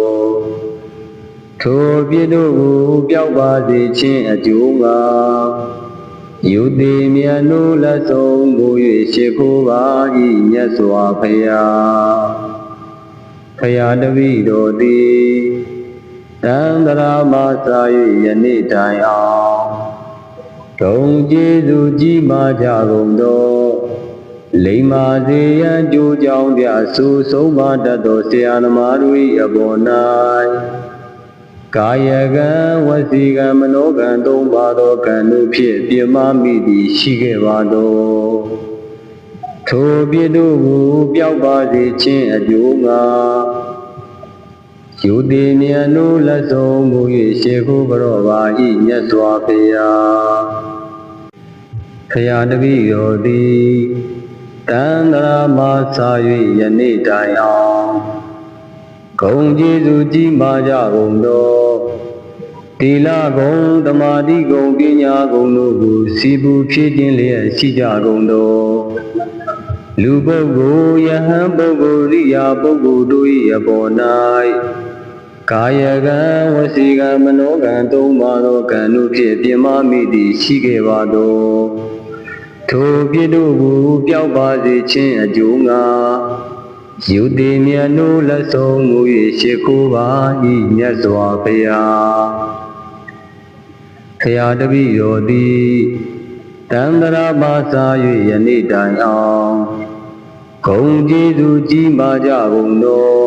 ထိုပြည့်တို့ကိုပြောက်ပါစေခြင်းအကျိုးငှာယုတိမြတ်တို့လက်ဆုံးမူ၍ရှိခိုးပါ၏မြတ်စွာဘုရားဖရာတပည့်တော်သည်တန္တရာမှာသာ၍ယနေ့တိုင်အောင်ဂုဏ်ကျေးဇူးကြီးမားကြကုန်သောလိမ္မာစေရန်ကြိုးကြောင်းပြဆူဆုံးမတတ်သောဆရာသမားတို့၏အပေါ်၌ကာယကံဝစီကံမနောကံသုံးပါးသောကံတို့ဖြင့်ပြမမိသည်ရှိခဲ့ပါသောထိုပြည့်တို့ကိုပြောက်ပါစေခြင်းအကျိုးငှာယုတိမြတ်တို့လက်ဆုံးမူ၍ရှိခိုးတော်ပါ၏မြတ်စွာဘုရားဖရာတပည့်တော်သည်တန္တရာမှာသာ၍ယနေ့တိုင်အောင်ဂုဏ်ကျေးဇူးကြီးမားကြကုန်သောသီလဂုဏ်သမာဓိဂုဏ်ပညာဂုဏ်တို့ကိုစီပူဖြည့်ခြင်းလျက်ရှိကြကုန်သောလူပုဂ္ဂိုလ်ယဟန်ပုဂ္ဂိုလ်ရိယာပုဂ္ဂိုလ်တို့၏အပေါ်၌ကာယကံဝစီကံမနောကံသုံးပါးသောကံတို့ဖြင့်ပြမမိသည်ရှိခဲ့ပါသောထိုပြည့်တို့ကိုပြောက်ပါစေခြင်းအကျိုးငှာယုတိမြတ်တို့လက်ဆုံးမူ၍ရှိခိုးပါ၏မြတ်စွာဘုရားဖရာတပည့်တော်သည်တန္တရာမှာသာ၍ယနေ့တိုင်အောင်ဂုဏ်ကျေးဇူးကြီးမားကြကုန်သော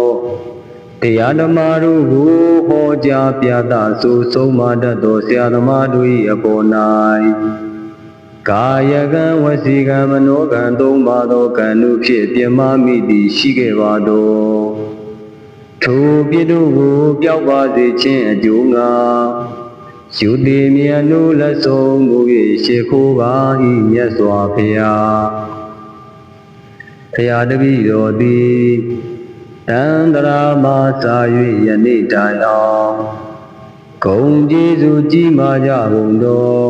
တရားဓမ္မတို့ကိုဟောကြားပြသဆိုဆုံးမတတ်သောဆရာသမားတို့၏အပေါ်၌ကာယကံဝစီကံမနောကံသုံးပါးသောကံတို့ဖြင့်ပြမမိသည်ရှိခဲ့ပါသောထိုပြည့်တို့ကိုပြောက်ပါစေခြင်းအကျိုးငှာယုတိမြတ်တို့လက်ဆုံးမူ၍ရှိခိုးပါ၏မြတ်စွာဘုရားဖရာတပည့်တော်သည်တန္တရာမှာသာ၍ယနေ့တိုင်အောင်ဂုဏ်ကျေးဇူးကြီးမားကြကုန်သော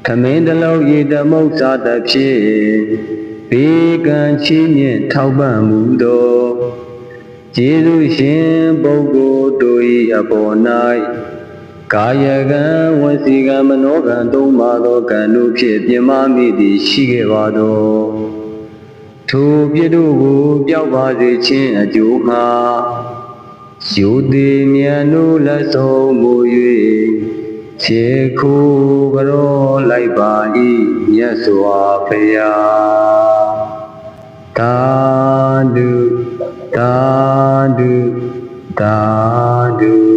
ထမင်းတစ်လုံးရေတမုတ်စားသဖြင့်ဘေးကံချီးမြှင့်ထောက်ပံ့မှုသောကျေးဇူးရှင်ပုဂ္ဂိုလ်တို့၏အပေါ်၌ကာယကံဝစီကံမနောကံသုံးပါးသောကံတို့ဖြင့်ပြင်မာမိသည်ရှိခဲ့ပါသောထိုပြည့်တို့ကိုပြောက်ပါစေခြင်းအကျိုးမှာယုတိမြတ်တို့လက်ဆုံးမူ၍ခြေခုကြောလိုက်ပါ၏မြတ်စွာဘုရားသာဓုသာဓုသာဓု